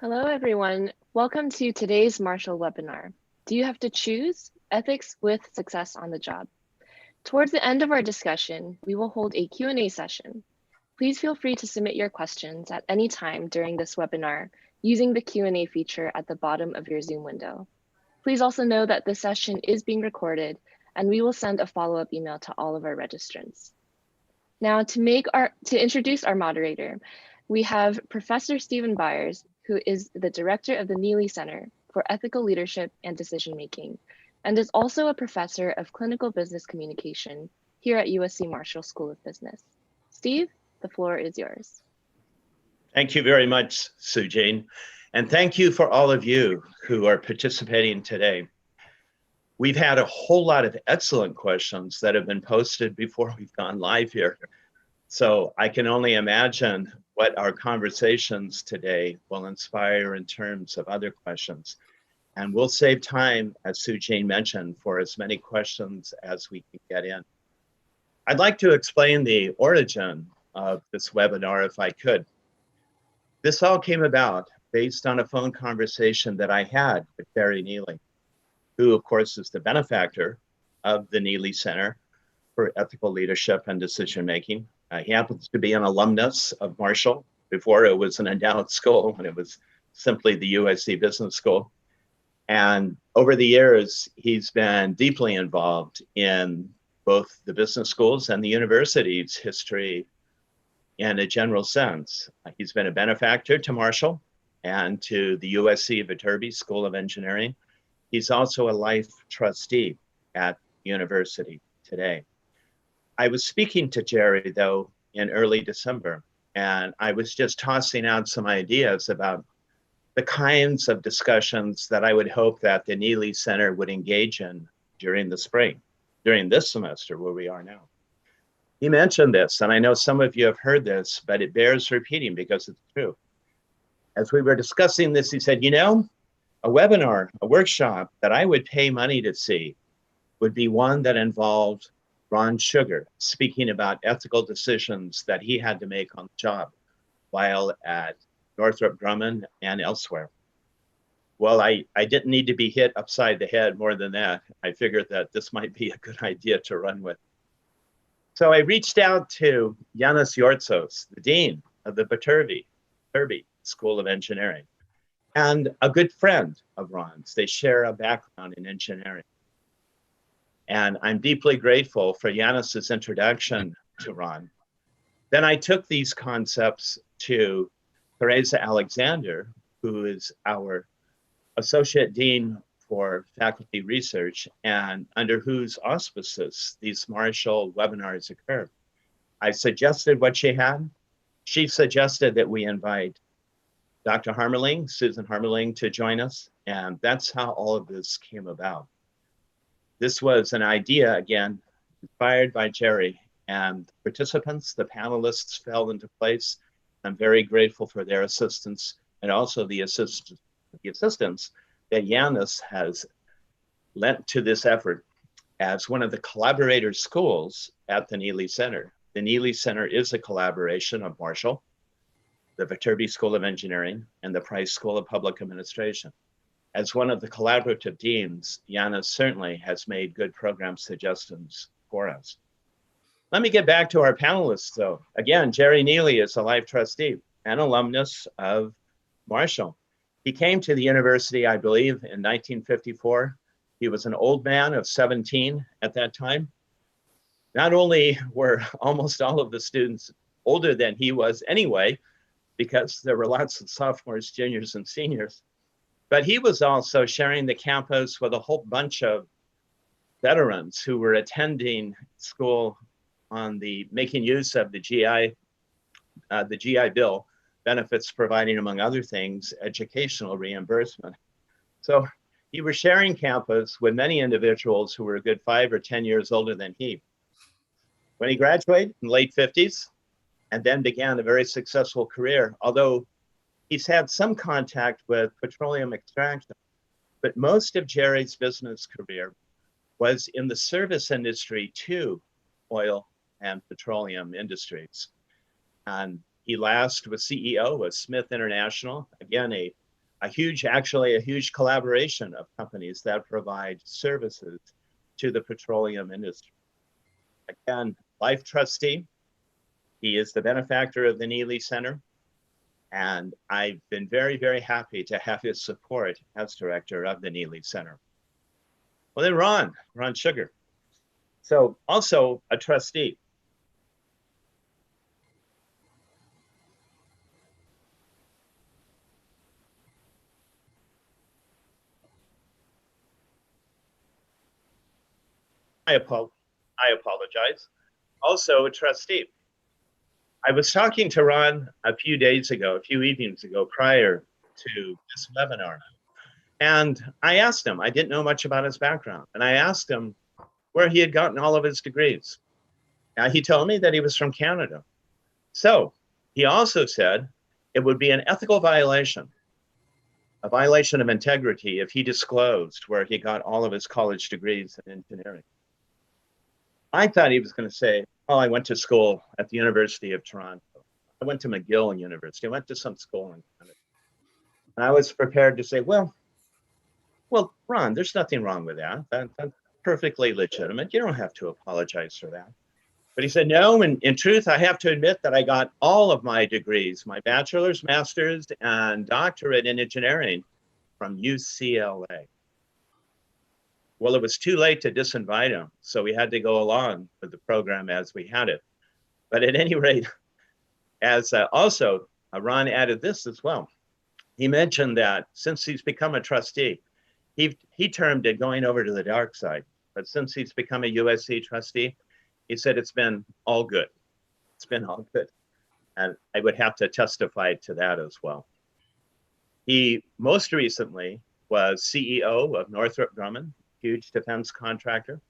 Hello, everyone. Welcome to today's Marshall webinar. Do you have to choose ethics with success on the job? Towards the end of our discussion, we will hold a Q&A session. Please feel free to submit your questions at any time during this webinar using the Q&A feature at the bottom of your Zoom window. Please also know that this session is being recorded and we will send a follow-up email to all of our registrants. Now, to introduce our moderator, we have Professor Stephen Byers, who is the director of the Neely Center for Ethical Leadership and Decision Making, and is also a professor of clinical business communication here at USC Marshall School of Business. Steve, the floor is yours. Thank you very much, Sujane, and thank you for all of you who are participating today. We've had a whole lot of excellent questions that have been posted before we've gone live here. So I can only imagine what our conversations today will inspire in terms of other questions. And we'll save time, as Sujane mentioned, for as many questions as we can get in. I'd like to explain the origin of this webinar if I could. This all came about based on a phone conversation that I had with Barry Neely, who of course is the benefactor of the Neely Center for Ethical Leadership and Decision Making. He happens to be an alumnus of Marshall before it was an endowed school, when it was simply the USC Business School. And over the years, he's been deeply involved in both the business schools and the university's history in a general sense. He's been a benefactor to Marshall and to the USC Viterbi School of Engineering. He's also a life trustee at the university today. I was speaking to Jerry, though, in early December, and I was just tossing out some ideas about the kinds of discussions that I would hope that the Neely Center would engage in during the spring, during this semester where we are now. He mentioned this, and I know some of you have heard this, but it bears repeating because it's true. As we were discussing this, he said, you know, a webinar, a workshop that I would pay money to see would be one that involved Ron Sugar speaking about ethical decisions that he had to make on the job while at Northrop Grumman and elsewhere. Well, I didn't need to be hit upside the head more than that. I figured that this might be a good idea to run with. So I reached out to Yanis Yortsos, the dean of the Viterbi School of Engineering, and a good friend of Ron's. They share a background in engineering. And I'm deeply grateful for Yanis's introduction to Ron. Then I took these concepts to Teresa Alexander, who is our Associate Dean for Faculty Research, and under whose auspices these Marshall webinars occur. I suggested what she had. She suggested that we invite Dr. Harmeling, Susan Harmeling, to join us, and that's how all of this came about. This was an idea, again, inspired by Jerry, and participants, the panelists, fell into place. I'm very grateful for their assistance, and also the assistance that Yanis has lent to this effort as one of the collaborator schools at the Neely Center. The Neely Center is a collaboration of Marshall, the Viterbi School of Engineering, and the Price School of Public Administration. As one of the collaborative deans, Yanis certainly has made good program suggestions for us. Let me get back to our panelists, though. Again, Jerry Neely is a life trustee and alumnus of Marshall. He came to the university, I believe, in 1954. He was an old man of 17 at that time. Not only were almost all of the students older than he was anyway, because there were lots of sophomores, juniors, and seniors, but he was also sharing the campus with a whole bunch of veterans who were attending school on the making use of the GI Bill, benefits providing, among other things, educational reimbursement. So he was sharing campus with many individuals who were a good 5 or 10 years older than he. When he graduated in the late 50s, and then began a very successful career, although he's had some contact with petroleum extraction, but most of Jerry's business career was in the service industry to oil and petroleum industries. And he last was CEO of Smith International, again, a actually a huge collaboration of companies that provide services to the petroleum industry. Again, life trustee. He is the benefactor of the Neely Center. And I've been very, very happy to have his support as director of the Neely Center. Well, then Ron Sugar. So also a trustee. I apologize. Also a trustee. I was talking to Ron a few evenings ago, prior to this webinar. And I asked him, I didn't know much about his background. And I asked him where he had gotten all of his degrees. Now, he told me that he was from Canada. So he also said it would be an ethical violation, a violation of integrity, if he disclosed where he got all of his college degrees in engineering. I thought he was going to say, oh, I went to school at the University of Toronto. I went to McGill University. I went to some school in Canada. And I was prepared to say, well, Ron, there's nothing wrong with that. That's perfectly legitimate. You don't have to apologize for that. But he said, no, in truth, I have to admit that I got all of my degrees, my bachelor's, master's, and doctorate in engineering from UCLA. Well, it was too late to disinvite him, so we had to go along with the program as we had it. But at any rate, as also Ron added this as well. He mentioned that since he's become a trustee, he termed it going over to the dark side. But since he's become a USC trustee, he said it's been all good. It's been all good. And I would have to testify to that as well. He most recently was CEO of Northrop Grumman, huge defense contractor.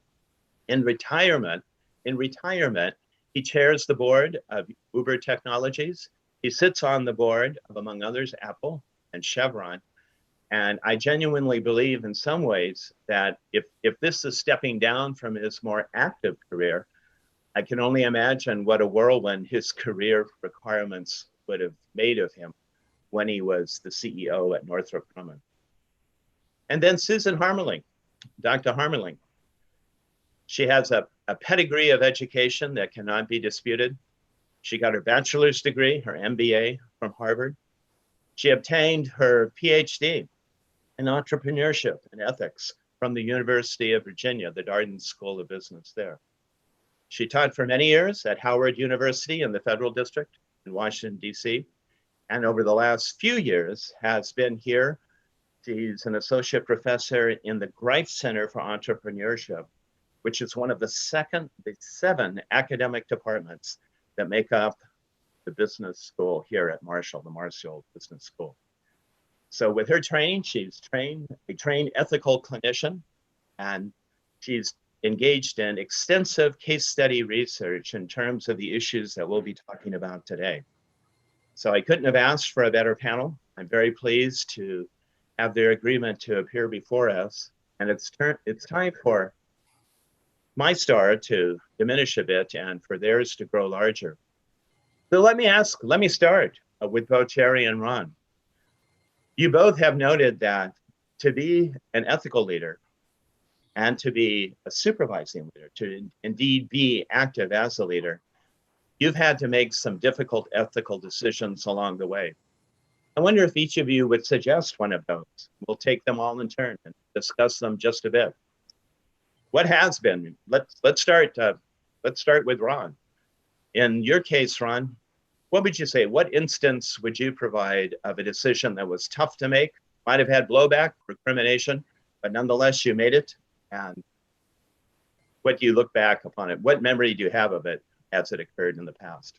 In retirement, he chairs the board of Uber Technologies. He sits on the board of, among others, Apple and Chevron. And I genuinely believe in some ways that if this is stepping down from his more active career, I can only imagine what a whirlwind his career requirements would have made of him when he was the CEO at Northrop Grumman. And then Susan Harmeling, Dr. Harmeling. She has a pedigree of education that cannot be disputed. She got her bachelor's degree, her MBA from Harvard. She obtained her PhD in entrepreneurship and ethics from the University of Virginia, the Darden School of Business there. She taught for many years at Howard University in the Federal District in Washington, D.C. And over the last few years has been here. She's an associate professor in the Greif Center for Entrepreneurship, which is one of the 7 academic departments that make up the business school here at Marshall, the Marshall Business School. So with her training, she's a trained ethical clinician, and she's engaged in extensive case study research in terms of the issues that we'll be talking about today. So I couldn't have asked for a better panel. I'm very pleased to have their agreement to appear before us. And it's time for my star to diminish a bit and for theirs to grow larger. So let me start with both Terry and Ron. You both have noted that to be an ethical leader and to be a supervising leader, to indeed be active as a leader, you've had to make some difficult ethical decisions along the way. I wonder if each of you would suggest one of those. We'll take them all in turn and discuss them just a bit. What has been? Let's start with Ron. In your case, Ron, what would you say? What instance would you provide of a decision that was tough to make, might have had blowback, recrimination, but nonetheless you made it? And what do you look back upon it? What memory do you have of it as it occurred in the past?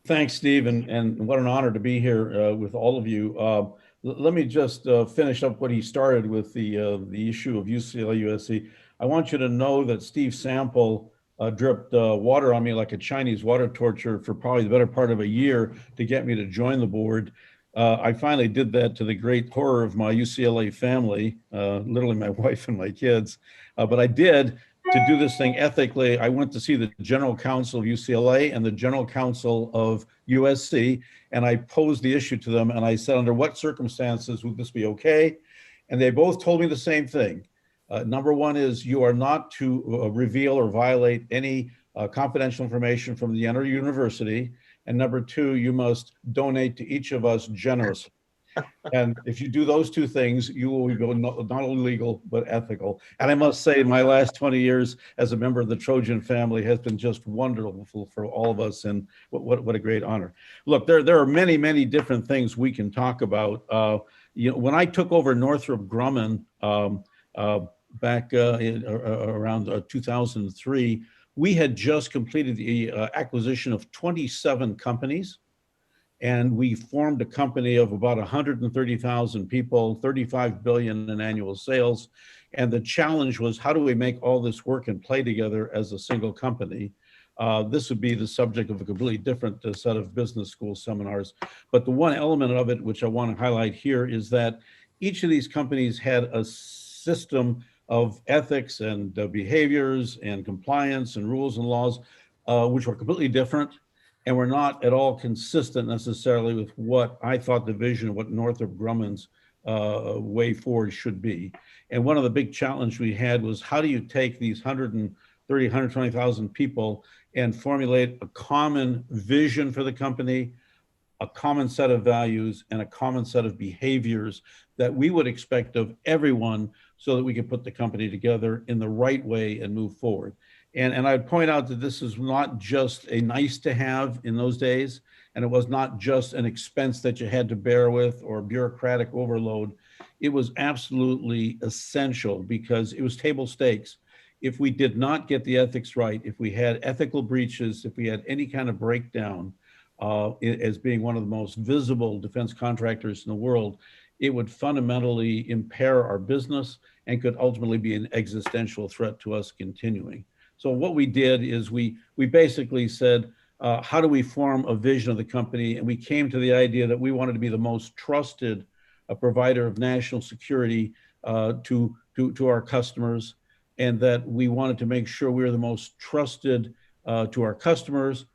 Thanks, Steve, and what an honor to be here with all of you. Let me just finish up what he started with the issue of UCLA USC. I want you to know that Steve Sample dripped water on me like a Chinese water torture for probably the better part of a year to get me to join the board. I finally did that to the great horror of my UCLA family, literally my wife and my kids, but I did. to do this thing ethically, I went to see the general counsel of UCLA and the general counsel of USC, and I posed the issue to them, and I said, under what circumstances would this be okay? And they both told me the same thing. Number one is you are not to reveal or violate any confidential information from the university. And number two, you must donate to each of us generously. And if you do those two things, you will be not only legal, but ethical. And I must say, my last 20 years as a member of the Trojan family has been just wonderful for all of us. And what a great honor. Look, there are many, many different things we can talk about. When I took over Northrop Grumman back around 2003, we had just completed the acquisition of 27 companies. And we formed a company of about 130,000 people, 35 billion in annual sales. And the challenge was, how do we make all this work and play together as a single company? This would be the subject of a completely different set of business school seminars. But the one element of it, which I want to highlight here, is that each of these companies had a system of ethics and behaviors and compliance and rules and laws, which were completely different. And we're not at all consistent necessarily with what I thought the vision of what Northrop Grumman's way forward should be. And one of the big challenges we had was, how do you take these 130, 120,000 people and formulate a common vision for the company, a common set of values, and a common set of behaviors that we would expect of everyone, so that we could put the company together in the right way and move forward. And I'd point out that this is not just a nice to have in those days, and it was not just an expense that you had to bear with or bureaucratic overload. It was absolutely essential, because it was table stakes. If we did not get the ethics right, if we had ethical breaches, if we had any kind of breakdown, as being one of the most visible defense contractors in the world, it would fundamentally impair our business and could ultimately be an existential threat to us continuing. So what we did is we basically said, how do we form a vision of the company? And we came to the idea that we wanted to be the most trusted provider of national security to our customers, and that we wanted to make sure we were the most trusted to our customers,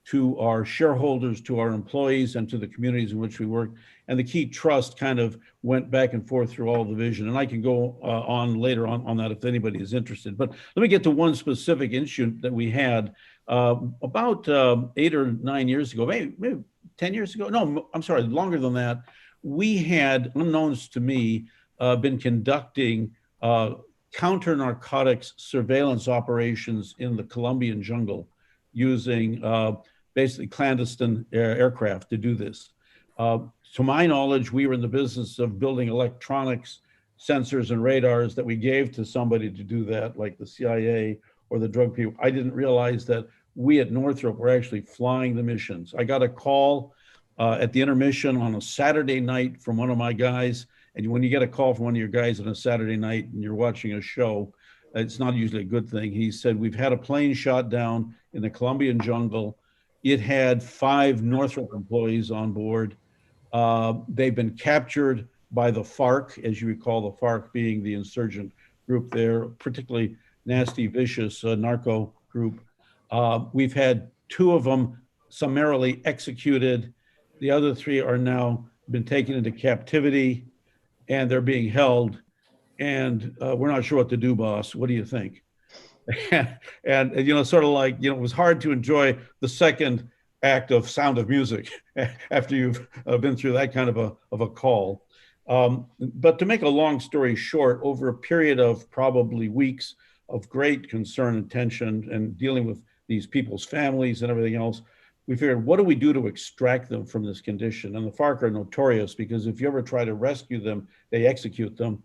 to our shareholders, to our employees, and to the communities in which we work. And the key trust kind of went back and forth through all the vision. And I can go on later on that if anybody is interested. But let me get to one specific issue that we had about 8 or 9 years ago, maybe 10 years ago. No, I'm sorry, longer than that. We had, unknowns to me, been conducting counter-narcotics surveillance operations in the Colombian jungle, using basically clandestine aircraft to do this. To my knowledge, we were in the business of building electronics, sensors, and radars that we gave to somebody to do that, like the CIA or the drug people. I didn't realize that we at Northrop were actually flying the missions. I got a call at the intermission on a Saturday night from one of my guys. And when you get a call from one of your guys on a Saturday night and you're watching a show, it's not usually a good thing. He said, we've had a plane shot down in the Colombian jungle. It had 5 Northrop employees on board. They've been captured by the FARC, as you recall, the FARC being the insurgent group there, particularly nasty, vicious narco group. We've had 2 of them summarily executed. The other 3 are now been taken into captivity, and they're being held. And we're not sure what to do, boss. What do you think? And sort of like, it was hard to enjoy the second act of Sound of Music after you've been through that kind of a call. But to make a long story short, over a period of probably weeks of great concern and tension and dealing with these people's families and everything else, we figured, what do we do to extract them from this condition? And the FARC are notorious, because if you ever try to rescue them, they execute them.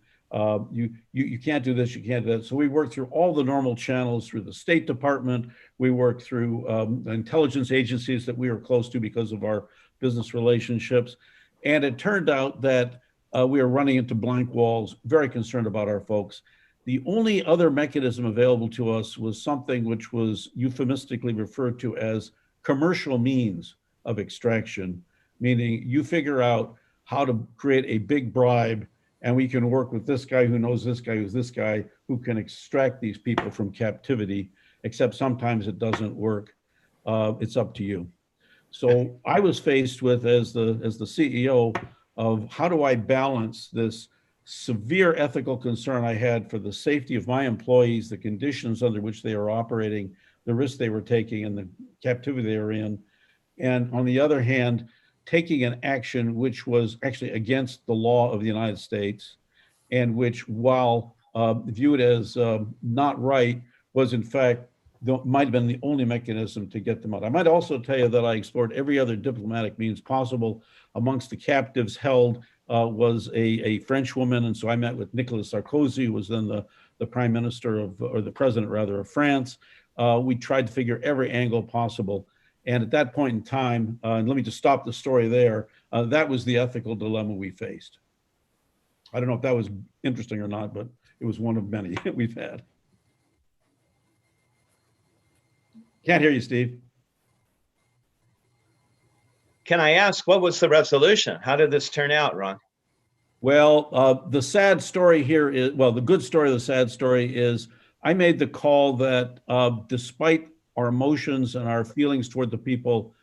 You can't do this, you can't do that. So we worked through all the normal channels through the State Department. We worked through intelligence agencies that we were close to because of our business relationships. And it turned out that we were running into blank walls, very concerned about our folks. The only other mechanism available to us was something which was euphemistically referred to as commercial means of extraction, meaning you figure out how to create a big bribe and we can work with this guy who knows this guy who's this guy who can extract these people from captivity, except sometimes it doesn't work. It's up to you. So I was faced with, as the CEO, of how do I balance this severe ethical concern I had for the safety of my employees, the conditions under which they are operating, the risks they were taking, and the captivity they were in. And on the other hand, taking an action which was actually against the law of the United States, and which, while viewed as not right, was in fact might have been the only mechanism to get them out. I might also tell you that I explored every other diplomatic means possible. Amongst the captives held was a French woman, and so I met with Nicolas Sarkozy, who was then the prime minister of, or the president rather, of France. We tried to figure every angle possible. And at that point in time, and let me just stop the story there, that was the ethical dilemma we faced. I don't know if that was interesting or not, but it was one of many we've had. Can't hear you, Steve. Can I ask, what was the resolution? How did this turn out, Ron? Well, the sad story here is, well, the good story, the sad story is I made the call that despite our emotions and our feelings toward the people,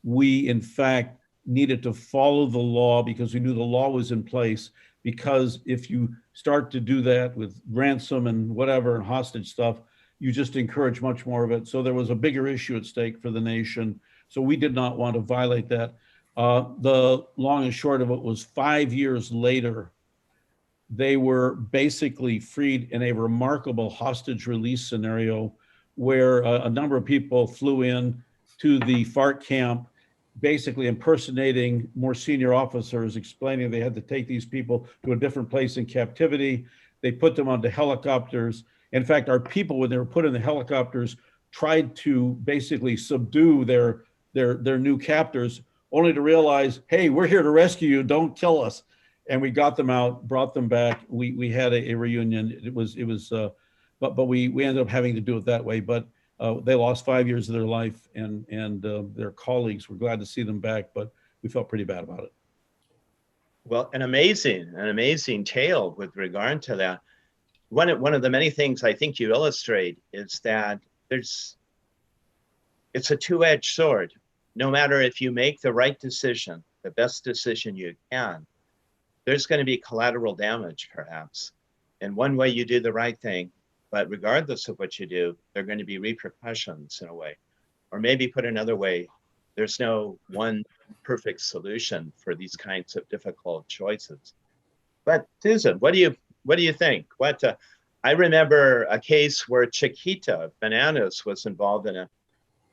we in fact needed to follow the law because we knew the law was in place. Because if you start to do that with ransom and whatever and hostage stuff, you just encourage much more of it. So there was a bigger issue at stake for the nation. So we did not want to violate that. The long and short of it was 5 years later, they were basically freed in a remarkable hostage release scenario where a number of people flew in to the FARC camp, basically impersonating more senior officers, explaining they had to take these people to a different place in captivity. They put them onto helicopters. In fact, our people, when they were put in the helicopters, tried to basically subdue their new captors, only to realize, hey, we're here to rescue you, don't kill us. And we got them out, brought them back. We had a reunion. But we ended up having to do it that way. But they lost 5 years of their life, and their colleagues were glad to see them back, but we felt pretty bad about it. Well, an amazing tale with regard to that. One of the many things I think you illustrate is that it's a two-edged sword. No matter if you make the right decision, the best decision you can, there's going to be collateral damage, perhaps. And one way you do the right thing, but regardless of what you do, there are going to be repercussions in a way. Or maybe put another way, there's no one perfect solution for these kinds of difficult choices. But Susan, what do you think? I remember a case where Chiquita Bananas was involved in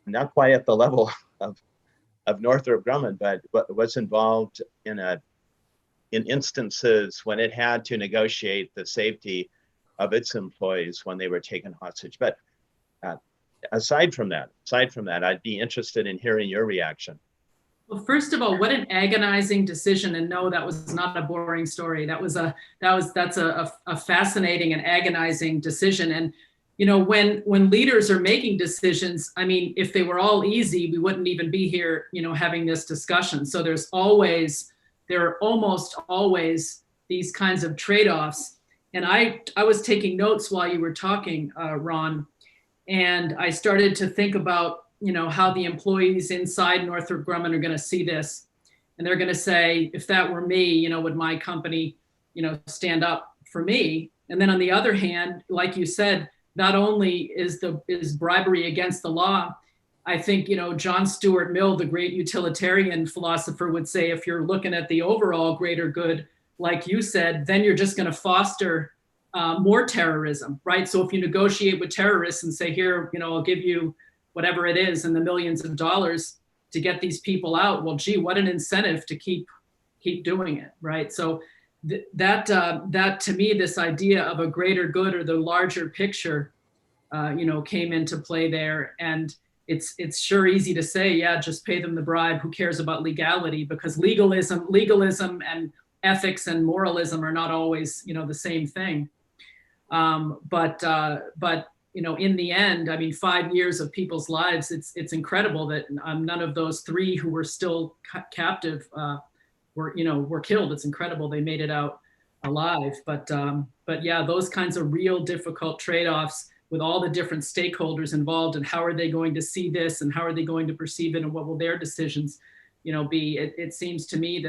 not quite at the level of Northrop Grumman, but was involved in instances when it had to negotiate the safety of its employees when they were taken hostage. But aside from that, I'd be interested in hearing your reaction. Well, first of all, what an agonizing decision, and no, that was not a boring story. That's a fascinating and agonizing decision. And you know, when leaders are making decisions, I mean, if they were all easy, we wouldn't even be here, you know, having this discussion. So there are almost always these kinds of trade-offs. And I was taking notes while you were talking, Ron, and I started to think about, you know, how the employees inside Northrop Grumman are going to see this. And they're going to say, if that were me, you know, would my company, you know, stand up for me? And then on the other hand, like you said, not only is bribery against the law, I think, you know, John Stuart Mill, the great utilitarian philosopher, would say, if you're looking at the overall greater good, like you said, then you're just going to foster more terrorism, right? So if you negotiate with terrorists and say, here, you know, I'll give you whatever it is in the millions of dollars to get these people out, well, gee, what an incentive to keep doing it, right? So that to me, this idea of a greater good or the larger picture, you know, came into play there. And it's sure easy to say, yeah, just pay them the bribe. Who cares about legality? Because legalism and ethics and moralism are not always, you know, the same thing. But you know, in the end, I mean, 5 years of people's lives, it's incredible that none of those three who were still captive were killed. It's incredible they made it out alive. But yeah, those kinds of real difficult trade-offs with all the different stakeholders involved, and how are they going to see this, and how are they going to perceive it, and what will their decisions, be? It seems to me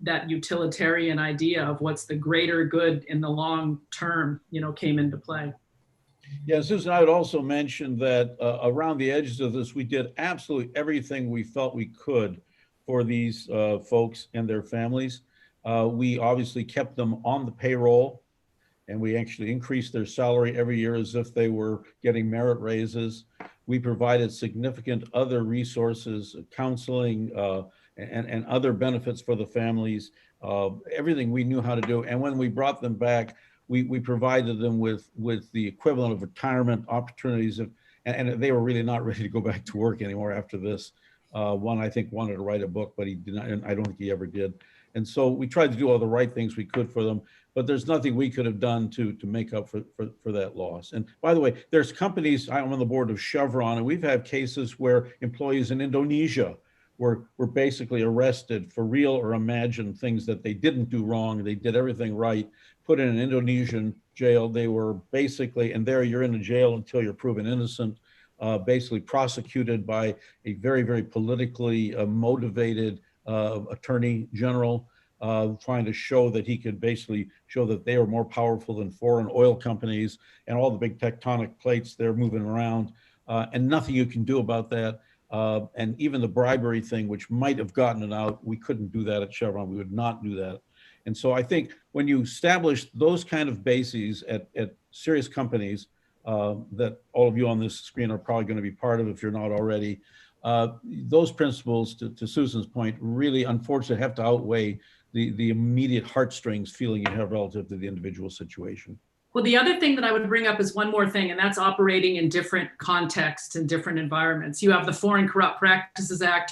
that utilitarian idea of what's the greater good in the long term, came into play. Yeah, Susan, I would also mention that around the edges of this, we did absolutely everything we felt we could for these folks and their families. We obviously kept them on the payroll, and we actually increased their salary every year as if they were getting merit raises. We provided significant other resources, counseling, and other benefits for the families, everything we knew how to do. And when we brought them back, we provided them with the equivalent of retirement opportunities. And they were really not ready to go back to work anymore after this. One, I think, wanted to write a book, but he did not, and I don't think he ever did. And so we tried to do all the right things we could for them, but there's nothing we could have done to make up for that loss. And by the way, there's companies, I'm on the board of Chevron, and we've had cases where employees in Indonesia were basically arrested for real or imagined things that they didn't do wrong. They did everything right, put in an Indonesian jail. They were basically, and there you're in a jail until you're proven innocent, basically prosecuted by a very, very politically motivated attorney general, trying to show that he could basically show that they were more powerful than foreign oil companies and all the big tectonic plates they're moving around, and nothing you can do about that. And even the bribery thing, which might have gotten it out, we couldn't do that at Chevron. We would not do that. And so I think when you establish those kind of bases at serious companies that all of you on this screen are probably going to be part of if you're not already, those principles, to Susan's point, really unfortunately have to outweigh the immediate heartstrings feeling you have relative to the individual situation. Well, the other thing that I would bring up is one more thing, and that's operating in different contexts and different environments. You have the Foreign Corrupt Practices Act.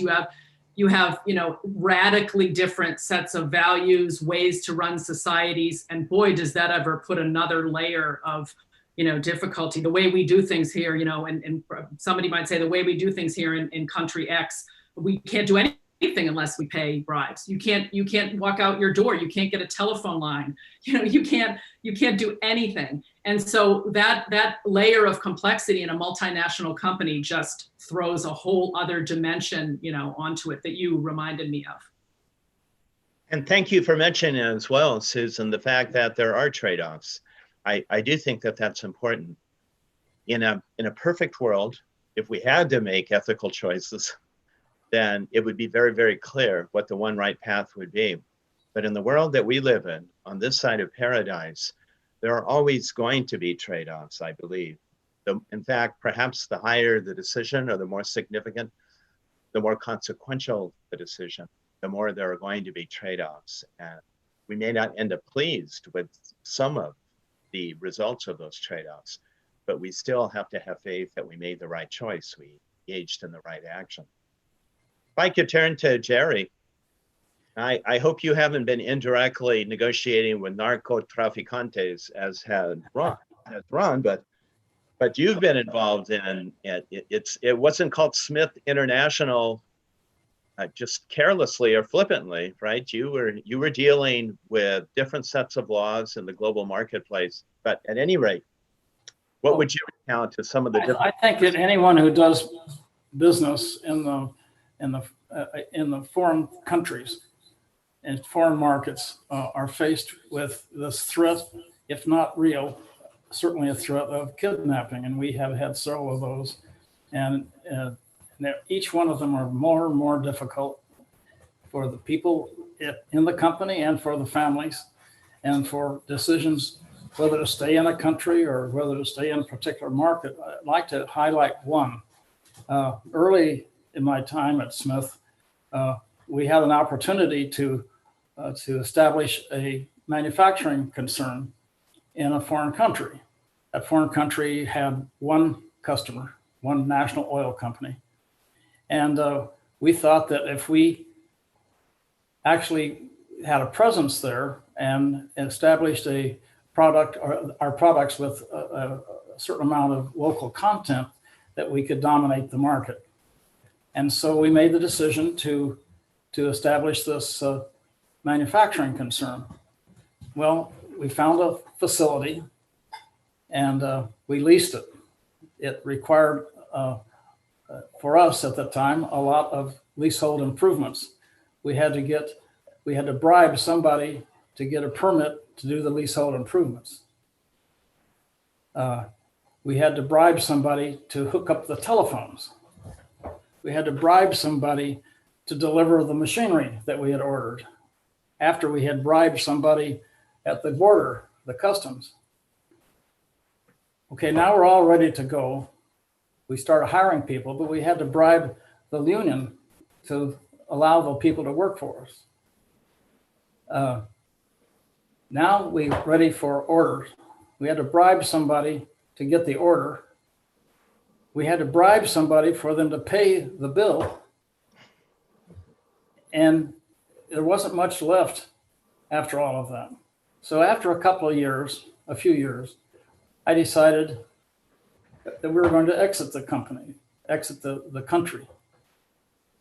You have radically different sets of values, ways to run societies, and boy, does that ever put another layer of difficulty. The way we do things here, and somebody might say the way we do things here in country X, we can't do anything unless we pay bribes. You can't walk out your door. You can't get a telephone line. You can't do anything. And so that layer of complexity in a multinational company just throws a whole other dimension, onto it that you reminded me of. And thank you for mentioning as well, Susan, the fact that there are trade-offs. I do think that that's important. In a perfect world, if we had to make ethical choices, then it would be very, very clear what the one right path would be. But in the world that we live in, on this side of paradise, there are always going to be trade-offs, I believe. In fact, perhaps the higher the decision or the more significant, the more consequential the decision, the more there are going to be trade-offs. And we may not end up pleased with some of the results of those trade-offs, but we still have to have faith that we made the right choice. We engaged in the right action. If I could turn to Jerry, I hope you haven't been indirectly negotiating with narcotraficantes as had Ron, but you've been involved in it wasn't called Smith International just carelessly or flippantly, right? You were dealing with different sets of laws in the global marketplace. But at any rate, what would you recount to some of the different? I think that anyone who does business in the foreign countries and foreign markets are faced with this threat, if not real, certainly a threat of kidnapping. And we have had several of those. And each one of them are more and more difficult for the people in the company and for the families, and for decisions whether to stay in a country or whether to stay in a particular market. I'd like to highlight one. Early in my time at Smith, we had an opportunity to establish a manufacturing concern in a foreign country. That foreign country had one customer, one national oil company. And we thought that if we actually had a presence there and established a product or our products with a certain amount of local content, that we could dominate the market. And so we made the decision to establish this manufacturing concern. Well, we found a facility and we leased it. It required, for us at the time, a lot of leasehold improvements. We had to bribe somebody to get a permit to do the leasehold improvements. We had to bribe somebody to hook up the telephones. We had to bribe somebody to deliver the machinery that we had ordered after we had bribed somebody at the border, the customs. Okay, now we're all ready to go. We started hiring people, but we had to bribe the union to allow the people to work for us. Now we're ready for orders. We had to bribe somebody to get the order. We had to bribe somebody for them to pay the bill. And there wasn't much left after all of that. So after a few years, I decided that we were going to exit the company, exit the country.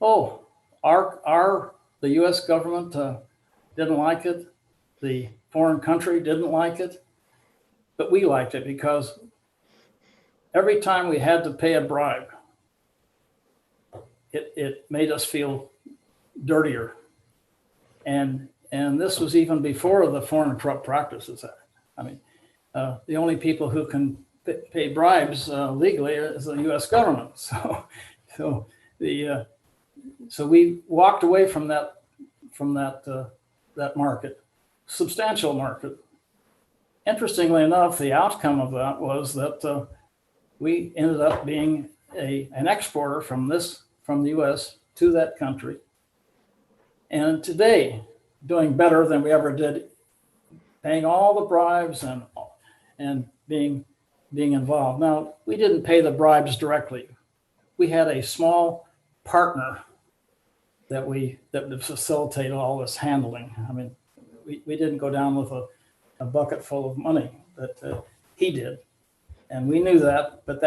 Oh, the US government didn't like it. The foreign country didn't like it, but we liked it because every time we had to pay a bribe, it made us feel dirtier. And this was even before the Foreign Corrupt Practices Act. I mean, the only people who can pay bribes legally is the U.S. government. So we walked away from that market, substantial market. Interestingly enough, the outcome of that was that we ended up being an exporter from the U.S. to that country, and today doing better than we ever did, paying all the bribes and being involved. Now, we didn't pay the bribes directly. We had a small partner that facilitated all this handling. I mean, we didn't go down with a bucket full of money, but he did, and we knew that. But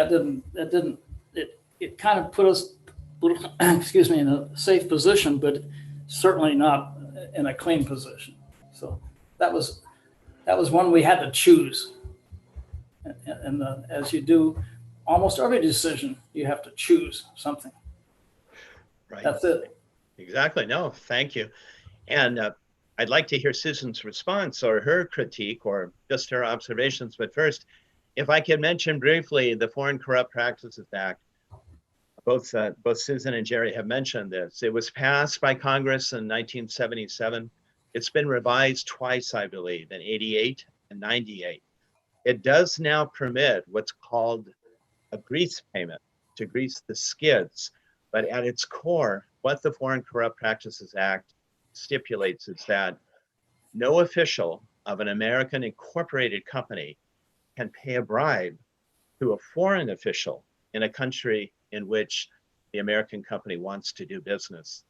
it kind of put us, excuse me, in a safe position, but certainly not in a clean position. So that was one we had to choose. And as you do almost every decision, you have to choose something. Right. That's it. Exactly. No, thank you. And I'd like to hear Susan's response or her critique or just her observations. But first, if I could mention briefly the Foreign Corrupt Practices Act. Both Susan and Jerry have mentioned this. It was passed by Congress in 1977. It's been revised twice, I believe, in 88 and 98. It does now permit what's called a grease payment to grease the skids. But at its core, what the Foreign Corrupt Practices Act stipulates is that no official of an American incorporated company can pay a bribe to a foreign official in a country in which the American company wants to do business.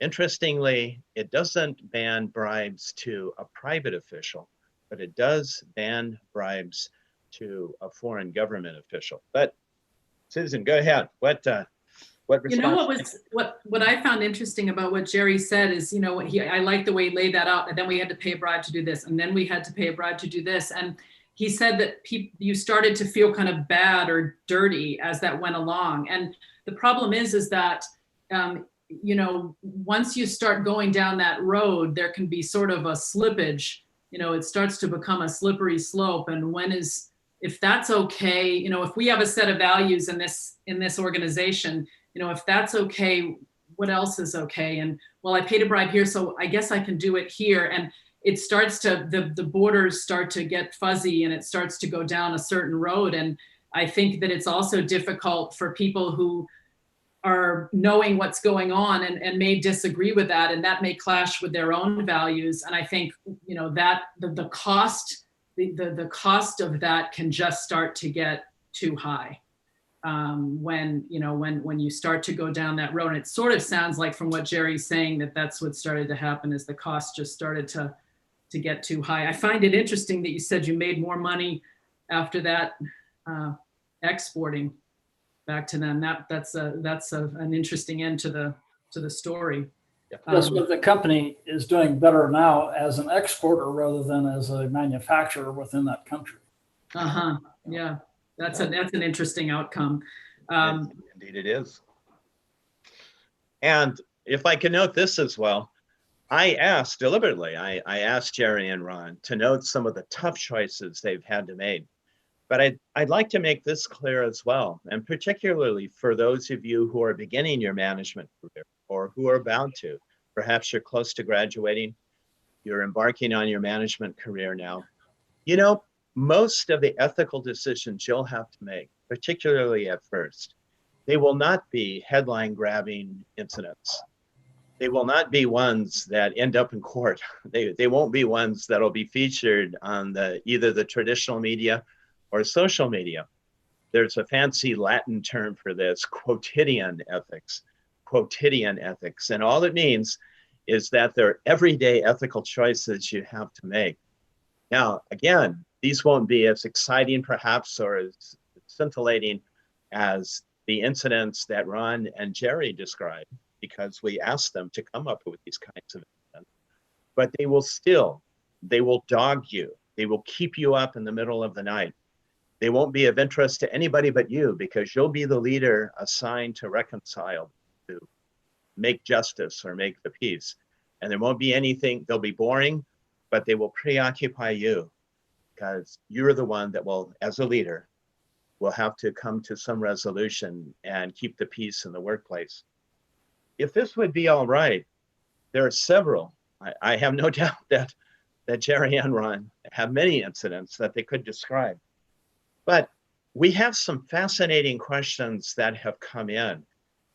Interestingly, it doesn't ban bribes to a private official, but it does ban bribes to a foreign government official. But Susan, go ahead. What response? You know what I found interesting about what Jerry said is, I like the way he laid that out. And then we had to pay a bribe to do this, and then we had to pay a bribe to do this. And he said that you started to feel kind of bad or dirty as that went along. And the problem is that, once you start going down that road, there can be sort of a slippage. It starts to become a slippery slope. And if that's okay, if we have a set of values in this organization, if that's okay, what else is okay? And well, I paid a bribe here, so I guess I can do it here. And it starts to, the borders start to get fuzzy and it starts to go down a certain road. And I think that it's also difficult for people who are knowing what's going on and may disagree with that, and that may clash with their own values. And I think, that the cost of that can just start to get too high. When you start to go down that road, and it sort of sounds like from what Jerry's saying that's what started to happen, is the cost just started to get too high. I find it interesting that you said you made more money after that exporting back to them. That's an interesting end to the story. Yes, but the company is doing better now as an exporter rather than as a manufacturer within that country. Yeah, that's an interesting outcome. Indeed it is. And if I can note this as well, I asked deliberately, I asked Jerry and Ron to note some of the tough choices they've had to make. But I'd like to make this clear as well, and particularly for those of you who are beginning your management career or who are about to. Perhaps you're close to graduating, you're embarking on your management career now. You know, most of the ethical decisions you'll have to make, particularly at first, they will not be headline grabbing incidents. They will not be ones that end up in court. They won't be ones that'll be featured on either the traditional media or social media. There's a fancy Latin term for this, quotidian ethics. Quotidian ethics. And all it means is that they're everyday ethical choices you have to make. Now, again, these won't be as exciting perhaps or as scintillating as the incidents that Ron and Jerry described, because we asked them to come up with these kinds of incidents. But they will dog you. They will keep you up in the middle of the night. They won't be of interest to anybody but you, because you'll be the leader assigned to reconcile, to make justice or make the peace. And there won't be anything, they'll be boring, but they will preoccupy you, because you're the one that will, as a leader, will have to come to some resolution and keep the peace in the workplace. If this would be all right, there are several. I have no doubt that Jerry and Ron have many incidents that they could describe. But we have some fascinating questions that have come in.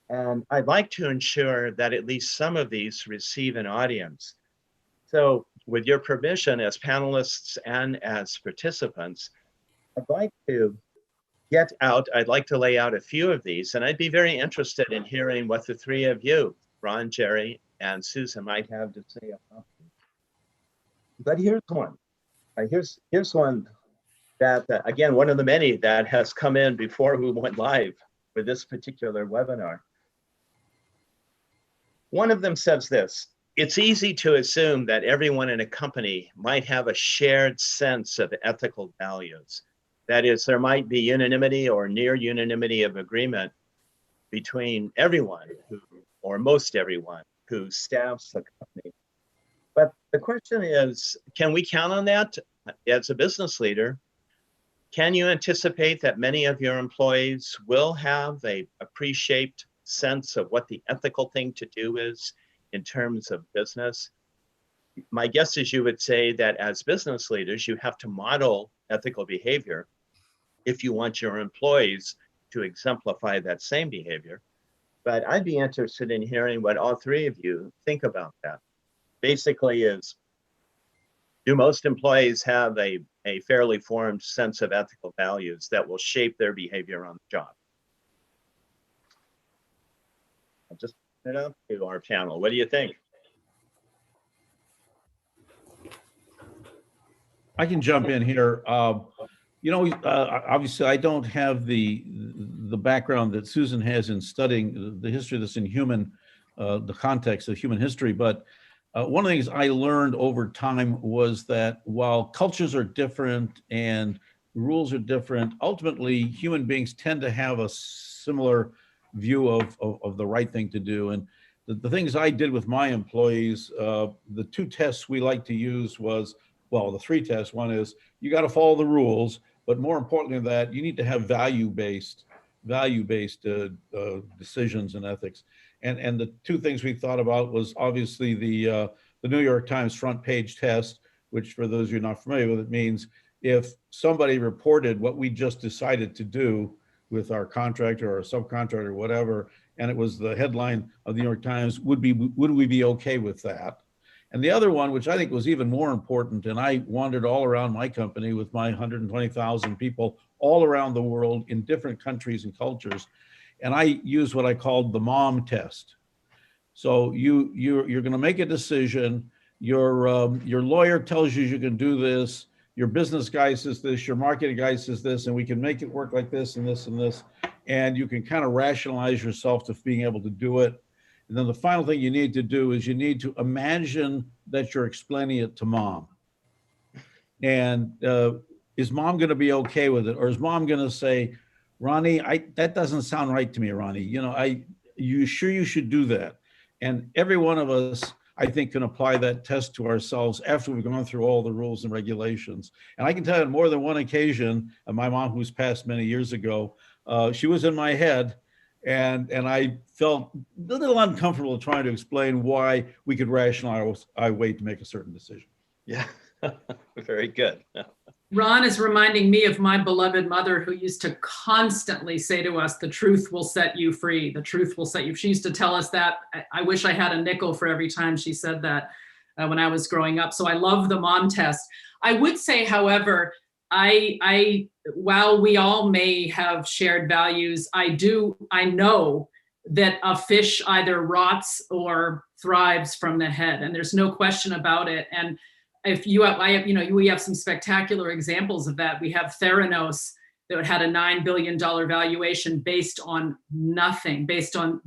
And I'd like to ensure that at least some of these receive an audience. So with your permission as panelists and as participants, I'd like to lay out a few of these, and I'd be very interested in hearing what the three of you, Ron, Jerry, and Susan, might have to say about them. But here's one. Here's one that, again, one of the many that has come in before we went live with this particular webinar. One of them says this: it's easy to assume that everyone in a company might have a shared sense of ethical values. That is, there might be unanimity or near unanimity of agreement between everyone or most everyone who staffs the company. But the question is, can we count on that? As a business leader, can you anticipate that many of your employees will have a pre-shaped sense of what the ethical thing to do is in terms of business? My guess is you would say that as business leaders, you have to model ethical behavior if you want your employees to exemplify that same behavior. But I'd be interested in hearing what all three of you think about that. Basically is, do most employees have a fairly formed sense of ethical values that will shape their behavior on the job? I'll just put it up to our panel. What do you think? I can jump in here. Obviously, I don't have the background that Susan has in studying the history of this in the context of human history. But one of the things I learned over time was that while cultures are different and rules are different, ultimately human beings tend to have a similar view of the right thing to do. And the things I did with my employees, the two tests we like to use was, well, the three tests. One is you got to follow the rules, but more importantly than that, you need to have value-based decisions and ethics. And the two things we thought about was obviously the New York Times front page test, which for those of you not familiar with it means if somebody reported what we just decided to do with our contractor or subcontractor or whatever, and it was the headline of the New York Times, would we be okay with that? And the other one, which I think was even more important, and I wandered all around my company with my 120,000 people all around the world in different countries and cultures, and I used what I called the mom test. So you're going to make a decision. Your lawyer tells you you can do this. Your business guy says this. Your marketing guy says this, and we can make it work like this and this and this. And you can kind of rationalize yourself to being able to do it. And then the final thing you need to do is you need to imagine that you're explaining it to mom. And is mom going to be okay with it? Or is mom going to say, Ronnie, that doesn't sound right to me, Ronnie. You sure you should do that? And every one of us, I think, can apply that test to ourselves after we've gone through all the rules and regulations. And I can tell you on more than one occasion, my mom, who's passed many years ago, she was in my head, and I felt a little uncomfortable trying to explain why we could rationalize our way to make a certain decision. Yeah, very good. Ron is reminding me of my beloved mother, who used to constantly say to us, the truth will set you free. The truth will set you. She used to tell us that. I wish I had a nickel for every time she said that when I was growing up. So I love the mom test. I would say, however, while we all may have shared values, I know that a fish either rots or thrives from the head, and there's no question about it. And if we have some spectacular examples of that. We have Theranos that had a $9 billion valuation based on nothing, based on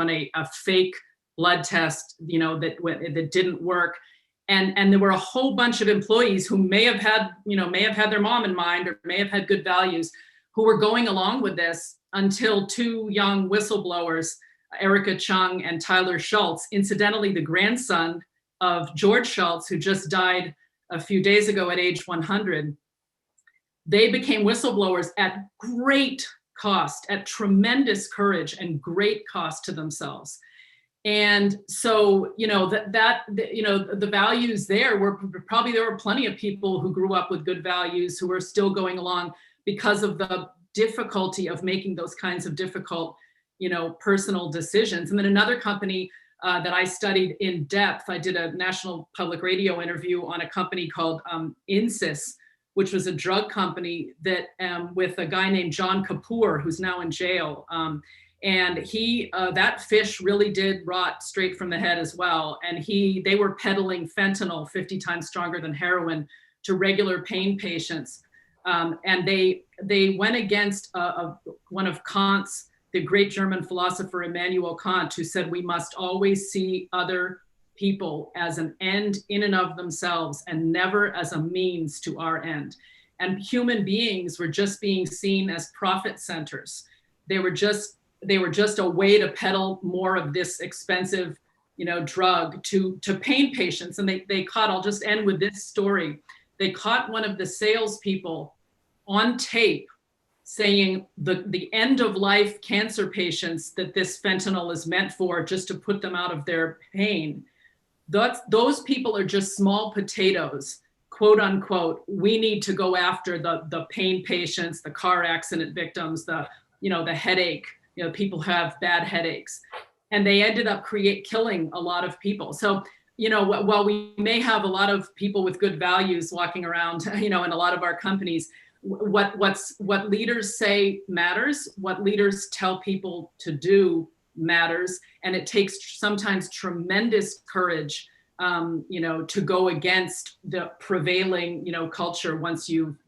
a fake blood test, that didn't work. And there were a whole bunch of employees who may have had their mom in mind, or may have had good values, who were going along with this until two young whistleblowers, Erica Chung and Tyler Schultz, incidentally, the grandson of George Schultz, who just died a few days ago at age 100. They became whistleblowers at great cost, at tremendous courage and great cost to themselves. And so, the values there were plenty of people who grew up with good values who are still going along because of the difficulty of making those kinds of difficult, personal decisions. And then another company that I studied in depth, I did a national public radio interview on a company called Insys, which was a drug company that with a guy named John Kapoor, who's now in jail. And that fish really did rot straight from the head as well. And they were peddling fentanyl 50 times stronger than heroin to regular pain patients. And they went against one of Kant's, the great German philosopher Immanuel Kant, who said we must always see other people as an end in and of themselves and never as a means to our end. And human beings were just being seen as profit centers. They were just a way to peddle more of this expensive, drug to pain patients. And they caught, I'll just end with this story. They caught one of the salespeople on tape saying the end of life cancer patients that this fentanyl is meant for, just to put them out of their pain. Those people are just small potatoes, quote unquote. We need to go after the pain patients, the car accident victims, the headache, people have bad headaches. And they ended up killing a lot of people. So, while we may have a lot of people with good values walking around, in a lot of our companies, what leaders say matters, what leaders tell people to do matters. And it takes sometimes tremendous courage, to go against the prevailing, culture once you've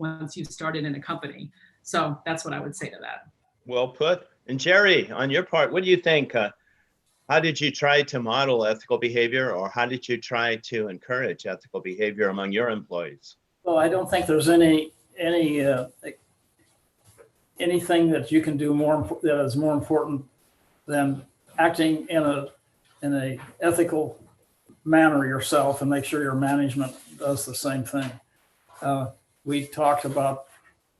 started in a company. So that's what I would say to that. Well put. And Jerry, on your part, what do you think? How did you try to model ethical behavior, or how did you try to encourage ethical behavior among your employees? Well, I don't think there's anything that you can do that is more important than acting in a ethical manner yourself, and make sure your management does the same thing. We talked about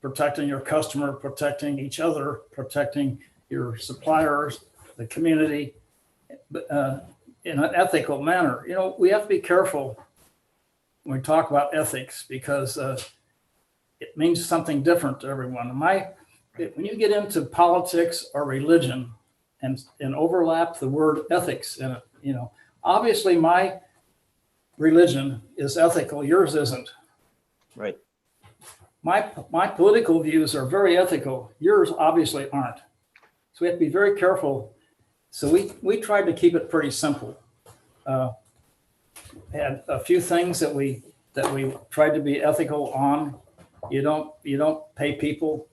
protecting your customer, protecting each other, protecting your suppliers, the community, in an ethical manner. We have to be careful when we talk about ethics, because it means something different to everyone. When you get into politics or religion and overlap the word ethics in it, obviously my religion is ethical, yours isn't. Right. My political views are very ethical, yours obviously aren't. So we have to be very careful. So we tried to keep it pretty simple. Had a few things that we tried to be ethical on. You don't pay people.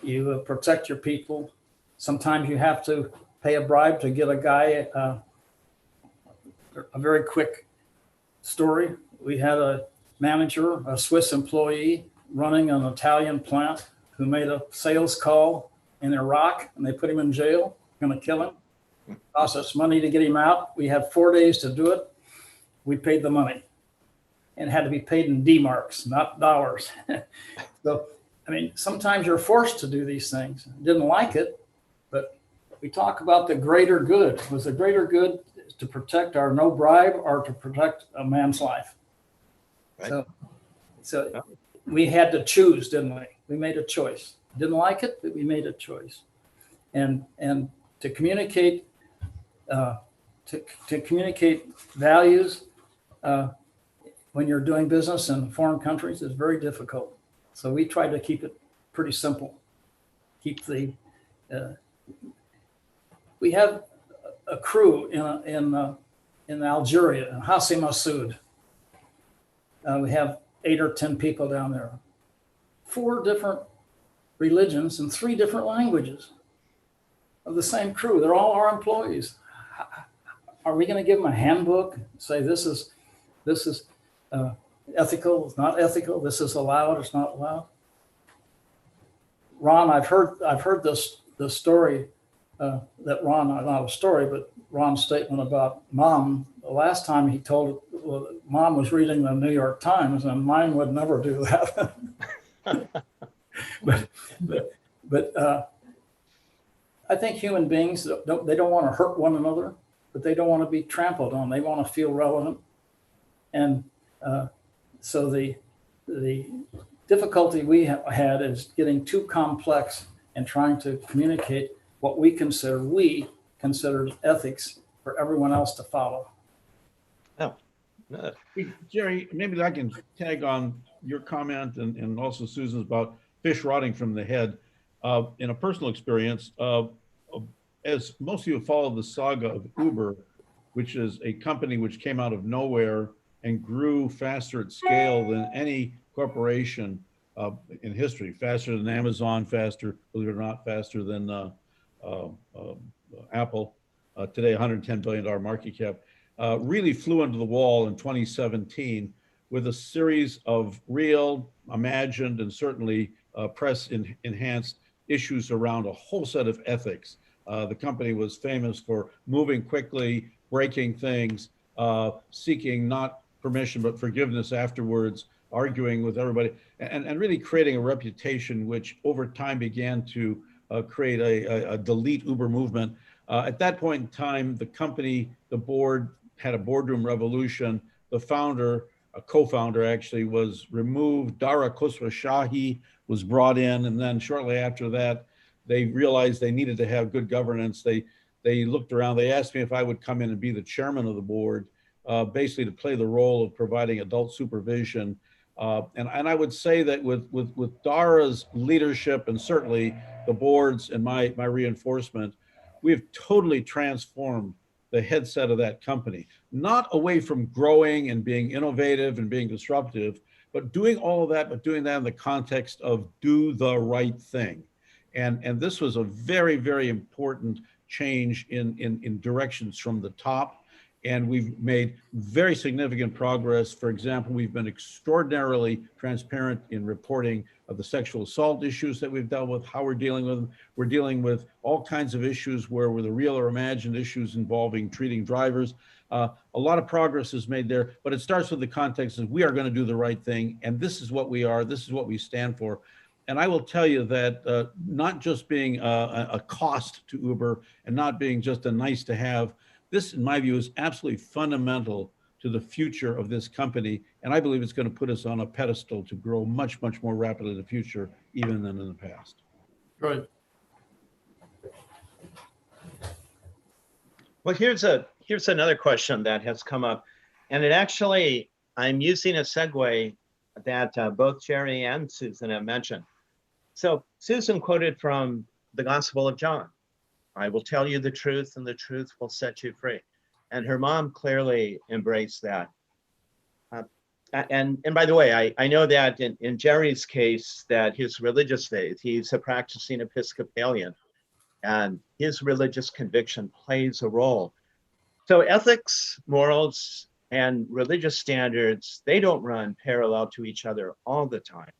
You protect your people. Sometimes you have to pay a bribe to get a guy a very quick story. We had a manager, a Swiss employee running an Italian plant who made a sales call in Iraq and they put him in jail, going to kill him. Cost us money to get him out. We had 4 days to do it. We paid the money and had to be paid in D-marks, not dollars. So, I mean, sometimes you're forced to do these things. Didn't like it, but we talk about the greater good. Was the greater good to protect our no bribe or to protect a man's life? Right. So we had to choose, didn't we? We made a choice. Didn't like it, but we made a choice. And to communicate to communicate values when you're doing business in foreign countries is very difficult. So we try to keep it pretty simple. Keep the we have a crew in Algeria, in Hassi Massoud. We have 8 or 10 people down there, 4 different religions and 3 different languages of the same crew. They're all our employees. Are we going to give them a handbook? Say this is ethical, it's not ethical. This is allowed, it's not allowed. Ron, I've heard this story that Ron, not a story, but Ron's statement about Mom. The last time he told, well, Mom was reading the New York Times, and mine would never do that. but I think human beings don't want to hurt one another, but they don't want to be trampled on. They want to feel relevant, and so the difficulty we had is getting too complex and trying to communicate what we consider ethics for everyone else to follow. Oh, no. Jerry, maybe I can tag on your comment and also Susan's about fish rotting from the head. In a personal experience, as most of you have followed the saga of Uber, which is a company which came out of nowhere and grew faster at scale than any corporation in history, faster than Amazon, faster, believe it or not, faster than Apple, today $110 billion market cap, really flew into the wall in 2017 with a series of real, imagined, and certainly press enhanced issues around a whole set of ethics. The company was famous for moving quickly, breaking things, seeking not permission but forgiveness afterwards, arguing with everybody, and really creating a reputation which over time began to create a delete Uber movement. At that point in time, the company, the board had a boardroom revolution. The founder, a co-founder actually, was removed. Dara Khosrowshahi was brought in, and then shortly after that, they realized they needed to have good governance. They looked around. They asked me if I would come in and be the chairman of the board, basically to play the role of providing adult supervision. And I would say that with Dara's leadership and certainly the board's and my reinforcement, we've totally transformed the headset of that company, not away from growing and being innovative and being disruptive, but doing all of that, but doing that in the context of do the right thing. And this was a very, very important change in directions from the top. And we've made very significant progress. For example, we've been extraordinarily transparent in reporting of the sexual assault issues that we've dealt with, how we're dealing with them. We're dealing with all kinds of issues where were the real or imagined issues involving treating drivers. A lot of progress is made there, but it starts with the context of we are going to do the right thing. And this is what we are. This is what we stand for. And I will tell you that not just being a cost to Uber and not being just a nice to have, this, in my view, is absolutely fundamental to the future of this company. And I believe it's going to put us on a pedestal to grow much, much more rapidly in the future, even than in the past. Right. Well, here's another question that has come up. And it actually, I'm using a segue that both Jerry and Susan have mentioned. So Susan quoted from the Gospel of John. I will tell you the truth, and the truth will set you free. And her mom clearly embraced that. And by the way, I know that in Jerry's case, that his religious faith, he's a practicing Episcopalian. and his religious conviction plays a role. So ethics, morals, and religious standards, they don't run parallel to each other all the time.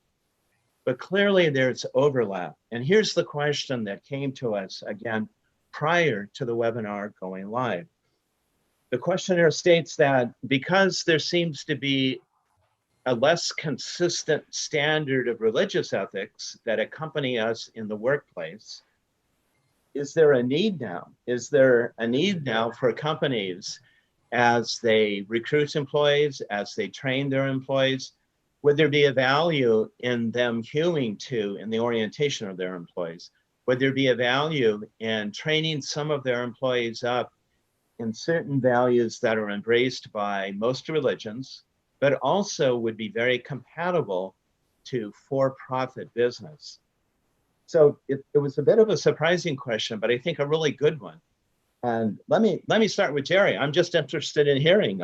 But clearly there's overlap. And here's the question that came to us again prior to the webinar going live. The questioner states that because there seems to be a less consistent standard of religious ethics that accompany us in the workplace, is there a need now? Is there a need now for companies as they recruit employees, as they train their employees? Would there be a value in them hewing to in the orientation of their employees? Would there be a value in training some of their employees up in certain values that are embraced by most religions, but also would be very compatible to for-profit business? So it was a bit of a surprising question, but I think a really good one. And let me start with Jerry. I'm just interested in hearing.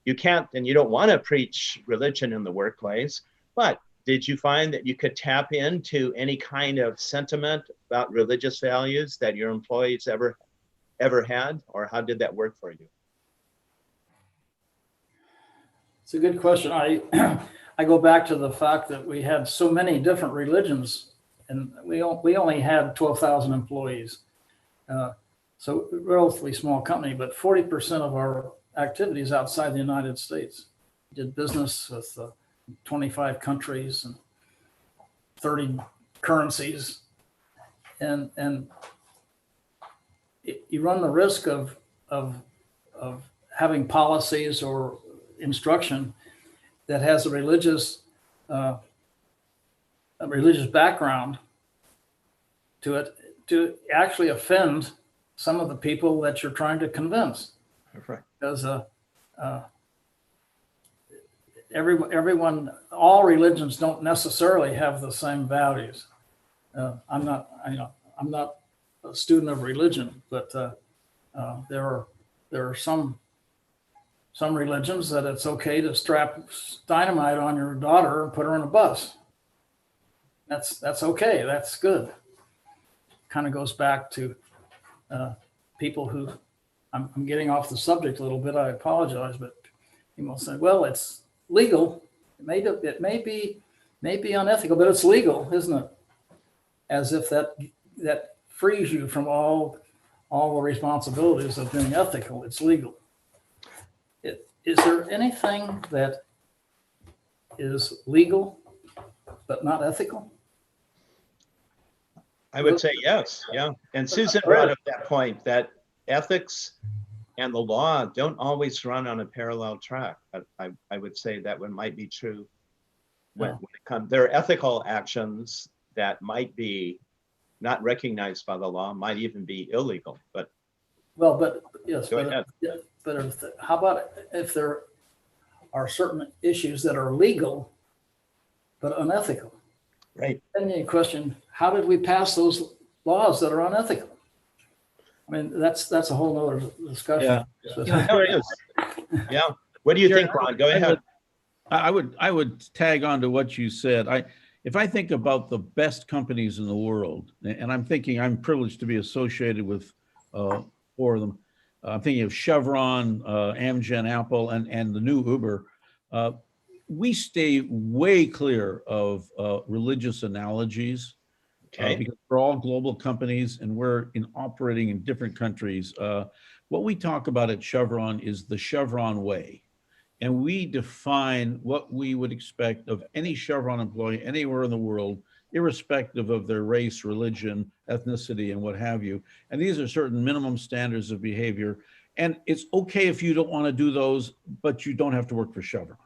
You can't and you don't want to preach religion in the workplace, but did you find that you could tap into any kind of sentiment about religious values that your employees ever had, or how did that work for you? It's a good question. I go back to the fact that we had so many different religions, and we only had 12,000 employees. So relatively small company, but 40% of our activities outside the United States. We did business with 25 countries and 30 currencies. And you run the risk of having policies or instruction that has a religious background to it, to actually offend some of the people that you're trying to convince. Right. Because everyone, all religions don't necessarily have the same values. I'm not a student of religion, but there are some religions that it's okay to strap dynamite on your daughter and put her on a bus. That's okay. That's good. Kind of goes back to people who, I'm getting off the subject a little bit. I apologize, but people say, "Well, it's legal. It may be unethical, but it's legal, isn't it?" As if that frees you from all the responsibilities of being ethical. It's legal. Is there anything that is legal but not ethical? I would say yes, yeah. And Susan brought up that point that ethics and the law don't always run on a parallel track. I would say that one might be true when it comes. There are ethical actions that might be not recognized by the law, might even be illegal. But yes. Go ahead. But how about if there are certain issues that are legal but unethical? Right. Then you question, how did we pass those laws that are unethical? I mean, that's a whole nother discussion. Yeah. Yeah. What do you think, Ron? Go ahead. I would tag on to what you said. If I think about the best companies in the world, and I'm privileged to be associated with 4 of them. I'm thinking of Chevron, Amgen, Apple, and the new Uber. We stay way clear of religious analogies. Okay. Because we're all global companies and we're operating in different countries. What we talk about at Chevron is the Chevron way. And we define what we would expect of any Chevron employee anywhere in the world, irrespective of their race, religion, ethnicity, and what have you. And these are certain minimum standards of behavior. And it's okay if you don't want to do those, but you don't have to work for Chevron.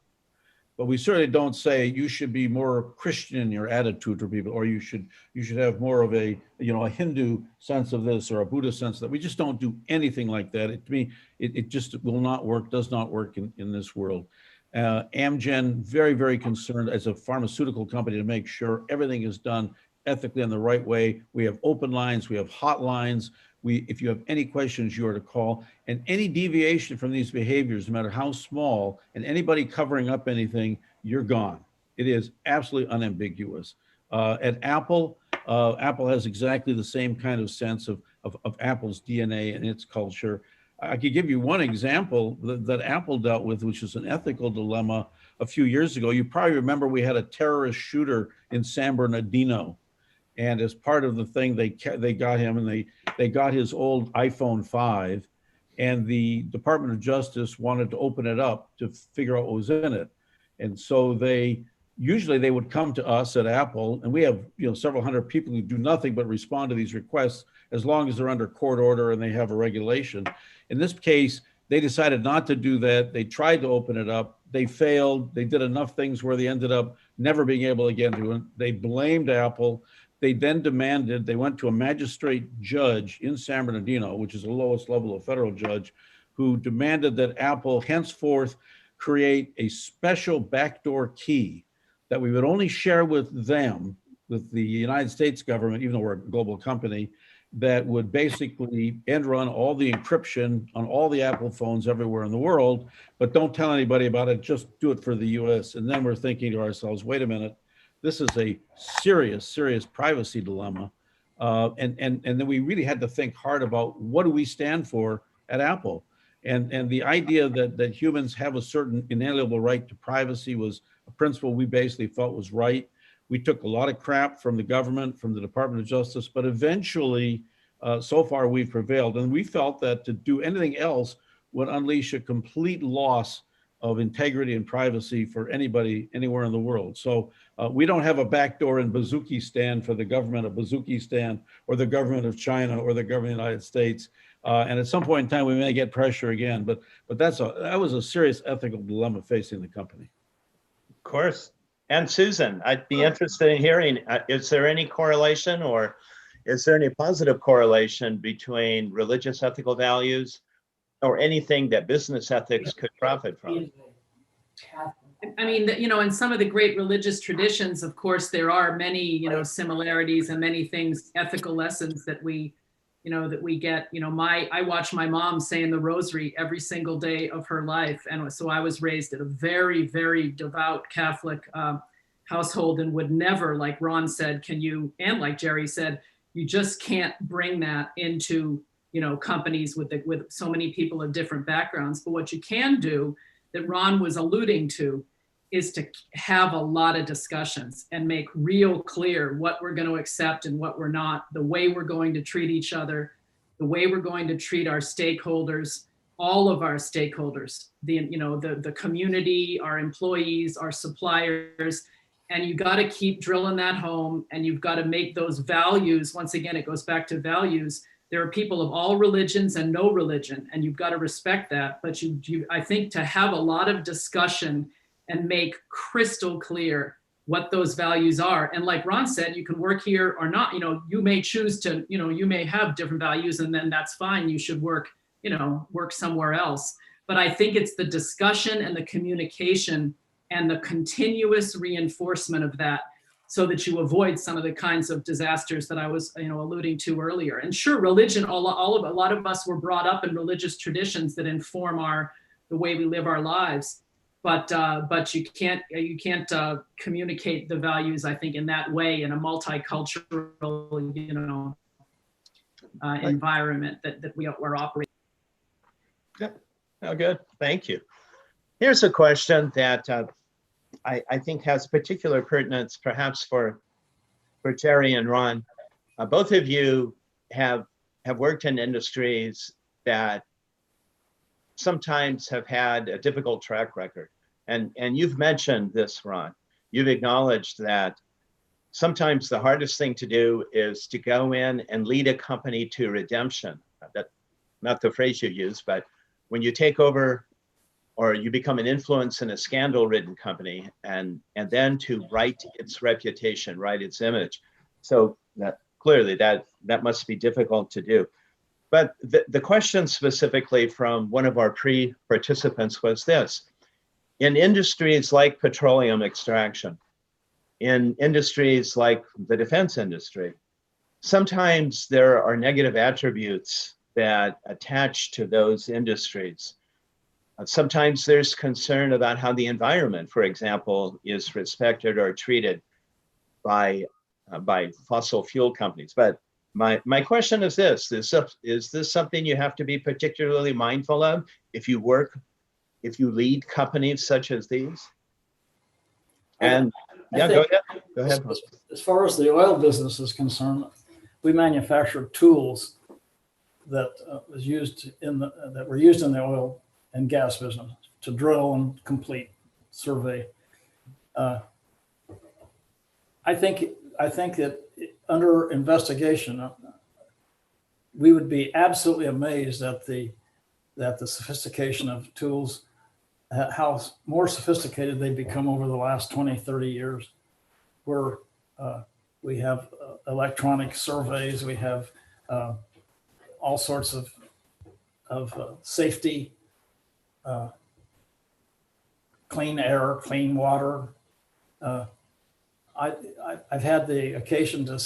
But we certainly don't say you should be more Christian in your attitude to people, or you should have more of a Hindu sense of this or a Buddhist sense of that. We just don't do anything like that. To me, it just will not work, does not work in this world. Amgen, very, very concerned as a pharmaceutical company to make sure everything is done ethically in the right way. We have open lines, we have hotlines. If you have any questions, you are to call. And any deviation from these behaviors, no matter how small, and anybody covering up anything, you're gone. It is absolutely unambiguous. At Apple, Apple has exactly the same kind of sense of of Apple's DNA and its culture. I could give you one example that Apple dealt with, which is an ethical dilemma a few years ago. You probably remember we had a terrorist shooter in San Bernardino. And as part of the thing, they got him, and they got his old iPhone 5, and the Department of Justice wanted to open it up to figure out what was in it. And so usually they would come to us at Apple, and we have several hundred people who do nothing but respond to these requests as long as they're under court order and they have a regulation. In this case, they decided not to do that. They tried to open it up. They failed. They did enough things where they ended up never being able again to it. They blamed Apple. They then they went to a magistrate judge in San Bernardino, which is the lowest level of federal judge, who demanded that Apple henceforth create a special backdoor key that we would only share with them, with the United States government, even though we're a global company, that would basically end run all the encryption on all the Apple phones everywhere in the world, but don't tell anybody about it, just do it for the US. And then we're thinking to ourselves, wait a minute, this is a serious privacy dilemma. And then we really had to think hard about what do we stand for at Apple? And the idea that humans have a certain inalienable right to privacy was a principle we basically thought was right. We took a lot of crap from the government, from the Department of Justice, but eventually, so far we've prevailed. And we felt that to do anything else would unleash a complete loss of integrity and privacy for anybody anywhere in the world. So we don't have a backdoor in Bazooki for the government of Bazooki or the government of China or the government of the United States. And at some point in time, we may get pressure again, but that was a serious ethical dilemma facing the company. Of course. And Susan, I'd be interested in hearing, is there any correlation, or is there any positive correlation between religious ethical values or anything that business ethics could profit from? I mean, in some of the great religious traditions, of course, there are many, similarities and many things, ethical lessons that we get. I watch my mom saying the rosary every single day of her life. And so I was raised at a very, very devout Catholic household, and would never, like Ron said, and like Jerry said, you just can't bring that into, companies with so many people of different backgrounds. But what you can do, that Ron was alluding to, is to have a lot of discussions and make real clear what we're going to accept and what we're not, the way we're going to treat each other, the way we're going to treat our stakeholders, all of our stakeholders, the community, our employees, our suppliers. And you got to keep drilling that home, and you've got to make those values. Once again, it goes back to values. There are people of all religions and no religion, and you've got to respect that. But I think to have a lot of discussion and make crystal clear what those values are. And like Ron said, you can work here or not. You may choose to, you may have different values, and then that's fine. You should work somewhere else. But I think it's the discussion and the communication and the continuous reinforcement of that, so that you avoid some of the kinds of disasters that I was, alluding to earlier. And sure, religion, a lot of us were brought up in religious traditions that inform the way we live our lives. But you can't communicate the values, I think, in that way in a multicultural, environment that we're operating. Yep. Oh, good. Thank you. Here's a question that I think has particular pertinence, perhaps for Jerry and Ron. Both of you have worked in industries that sometimes have had a difficult track record. And you've mentioned this, Ron. You've acknowledged that sometimes the hardest thing to do is to go in and lead a company to redemption. That's not the phrase you use, but when you take over or you become an influence in a scandal-ridden company, and then to right its reputation, right its image. So that clearly that must be difficult to do. But the question specifically from one of our pre-participants was this: in industries like petroleum extraction, in industries like the defense industry, sometimes there are negative attributes that attach to those industries. Sometimes there's concern about how the environment, for example, is respected or treated by fossil fuel companies. But My question is this: is this something you have to be particularly mindful of if you lead companies such as these? And yeah, go ahead. Go ahead. As far as the oil business is concerned, we manufacture tools that were used in the oil and gas business to drill and complete survey. I think that under investigation, we would be absolutely amazed at the sophistication of tools, how more sophisticated they've become over the last 20, 30 years, where we have electronic surveys, we have all sorts of safety, clean air, clean water. I've had the occasion to,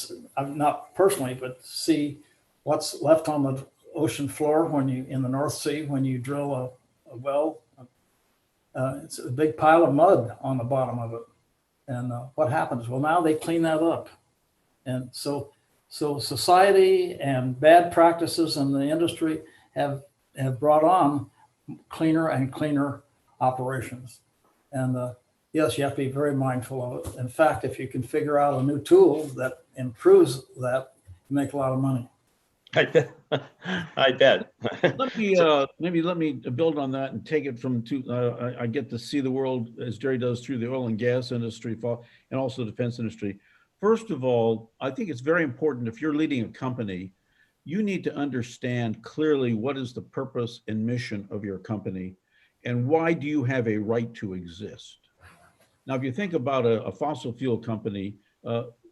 not personally, but see what's left on the ocean floor in the North Sea when you drill a well. It's a big pile of mud on the bottom of it. And what happens? Well, now they clean that up. And so society and bad practices in the industry have brought on cleaner and cleaner operations. And yes, you have to be very mindful of it. In fact, if you can figure out a new tool that improves that, you make a lot of money. I bet. Let me build on that and take it from two. I get to see the world as Jerry does through the oil and gas industry and also the defense industry. First of all, I think it's very important if you're leading a company, you need to understand clearly what is the purpose and mission of your company and why do you have a right to exist. Now, if you think about a fossil fuel company,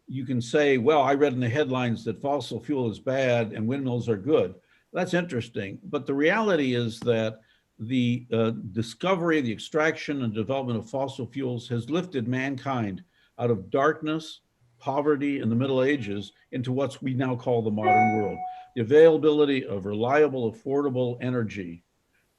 you can say, well, I read in the headlines that fossil fuel is bad and windmills are good. That's interesting. But the reality is that the discovery, the extraction and development of fossil fuels has lifted mankind out of darkness, poverty in the Middle Ages into what we now call the modern world. The availability of reliable, affordable energy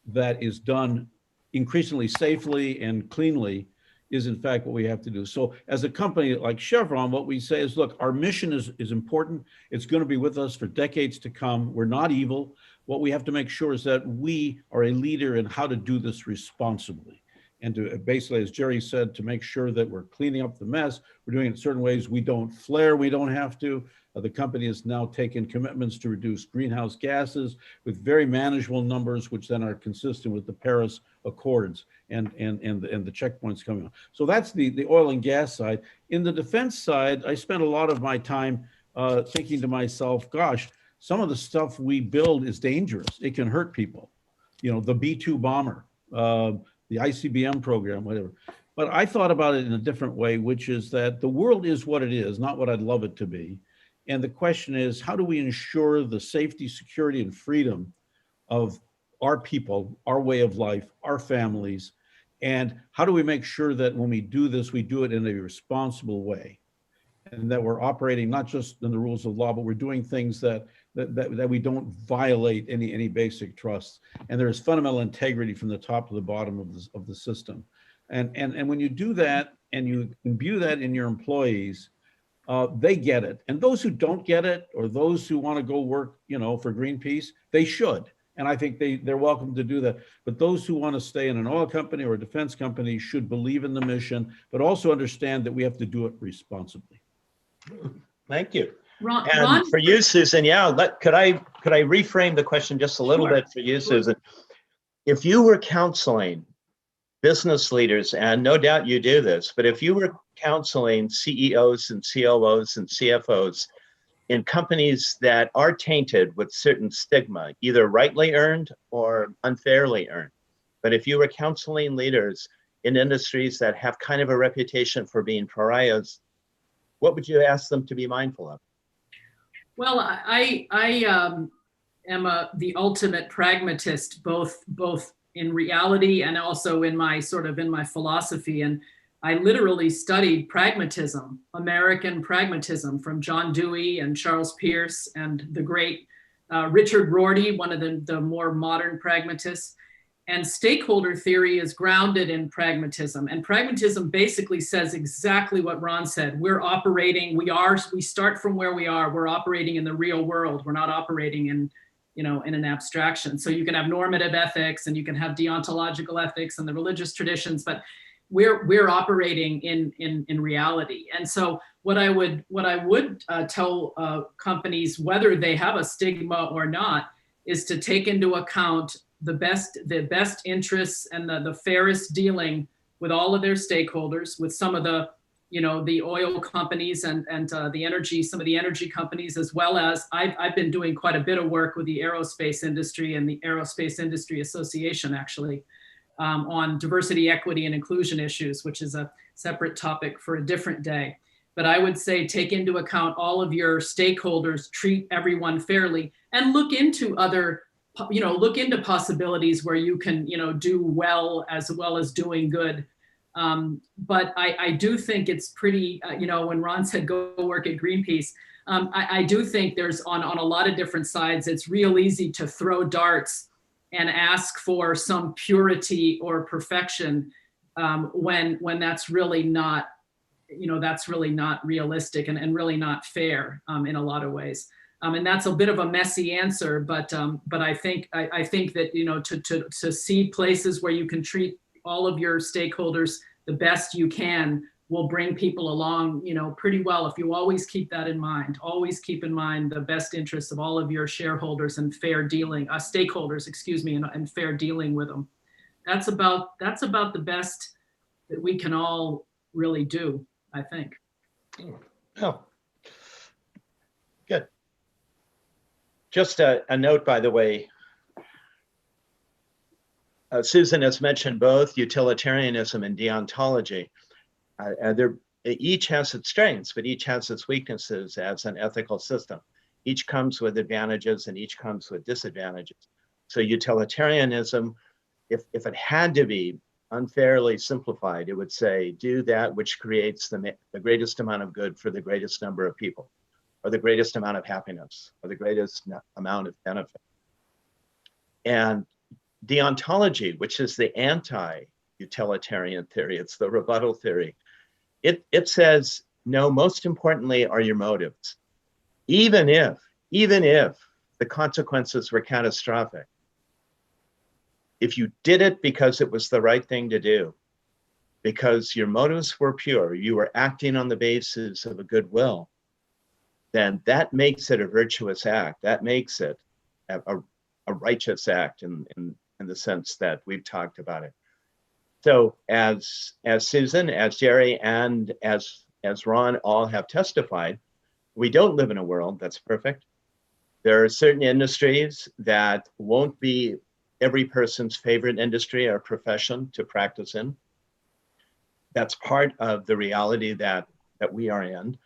that is done increasingly safely and cleanly is in fact what we have to do. So as a company like Chevron, what we say is, look, our mission is important. It's going to be with us for decades to come. We're not evil. What we have to make sure is that we are a leader in how to do this responsibly. And to basically, as Jerry said, to make sure that we're cleaning up the mess. We're doing it in certain ways. We don't flare, we don't have to. The company has now taken commitments to reduce greenhouse gases with very manageable numbers, which then are consistent with the Paris Accords and the checkpoints coming on. So that's the oil and gas side. In the defense side, I spent a lot of my time thinking to myself, gosh, some of the stuff we build is dangerous. It can hurt people. You know, the B-2 bomber, the ICBM program, whatever. But I thought about it in a different way, which is that the world is what it is, not what I'd love it to be. And the question is, how do we ensure the safety, security, and freedom of our people, our way of life, our families? And how do we make sure that when we do this, we do it in a responsible way? And that we're operating not just in the rules of law, but we're doing things that we don't violate any basic trusts. And there is fundamental integrity from the top to the bottom of the system. And when you do that and you imbue that in your employees, they get it. And those who don't get it, or those who want to go work, you know, for Greenpeace, they should. And I think they're welcome to do that. But those who want to stay in an oil company or a defense company should believe in the mission, but also understand that we have to do it responsibly. Thank you. Ron, and for you, Susan, could I reframe the question just a little bit for you, Susan? If you were counseling business leaders, and no doubt you do this, but if you were counseling CEOs and COOs and CFOs in companies that are tainted with certain stigma, either rightly earned or unfairly earned, but if you were counseling leaders in industries that have kind of a reputation for being pariahs, what would you ask them to be mindful of? Well, I am the ultimate pragmatist, both in reality and also in my philosophy. And I literally studied pragmatism, American pragmatism, from John Dewey and Charles Peirce and the great Richard Rorty, one of the more modern pragmatists. And stakeholder theory is grounded in pragmatism. And pragmatism basically says exactly what Ron said. We're operating, we start from where we are. We're operating in the real world. We're not operating in, in an abstraction. So you can have normative ethics and you can have deontological ethics and the religious traditions, but we're operating in reality. And so what I would tell companies, whether they have a stigma or not, is to take into account the best interests and the fairest dealing with all of their stakeholders, with some of the, the oil companies and the energy, some of the energy companies, as well as I've been doing quite a bit of work with the aerospace industry and the Aerospace Industry Association, actually, on diversity, equity, and inclusion issues, which is a separate topic for a different day. But I would say take into account all of your stakeholders, treat everyone fairly, and look into possibilities where you can, do well as doing good. But I do think it's pretty, when Ron said go work at Greenpeace, I do think there's on a lot of different sides, it's real easy to throw darts and ask for some purity or perfection when that's really not, that's really not realistic and really not fair in a lot of ways. And that's a bit of a messy answer, but I think that to see places where you can treat all of your stakeholders the best you can will bring people along, pretty well. If you always keep that in mind, always keep in mind the best interests of all of your shareholders and fair dealing, stakeholders, excuse me, and fair dealing with them. That's about the best that we can all really do, I think. Oh, good. Just a note, by the way, Susan has mentioned both utilitarianism and deontology. Each has its strengths, but each has its weaknesses as an ethical system. Each comes with advantages and each comes with disadvantages. So utilitarianism, if it had to be unfairly simplified, it would say, do that which creates the greatest amount of good for the greatest number of people, or the greatest amount of happiness, or the greatest amount of benefit. And deontology, which is the anti-utilitarian theory, it's the rebuttal theory, it says, no, most importantly are your motives. Even if the consequences were catastrophic, if you did it because it was the right thing to do, because your motives were pure, you were acting on the basis of a goodwill, then that makes it a virtuous act. That makes it a righteous act in the sense that we've talked about it. So as Susan, as Jerry, and as Ron all have testified, we don't live in a world that's perfect. There are certain industries that won't be every person's favorite industry or profession to practice in. That's part of the reality that we are in.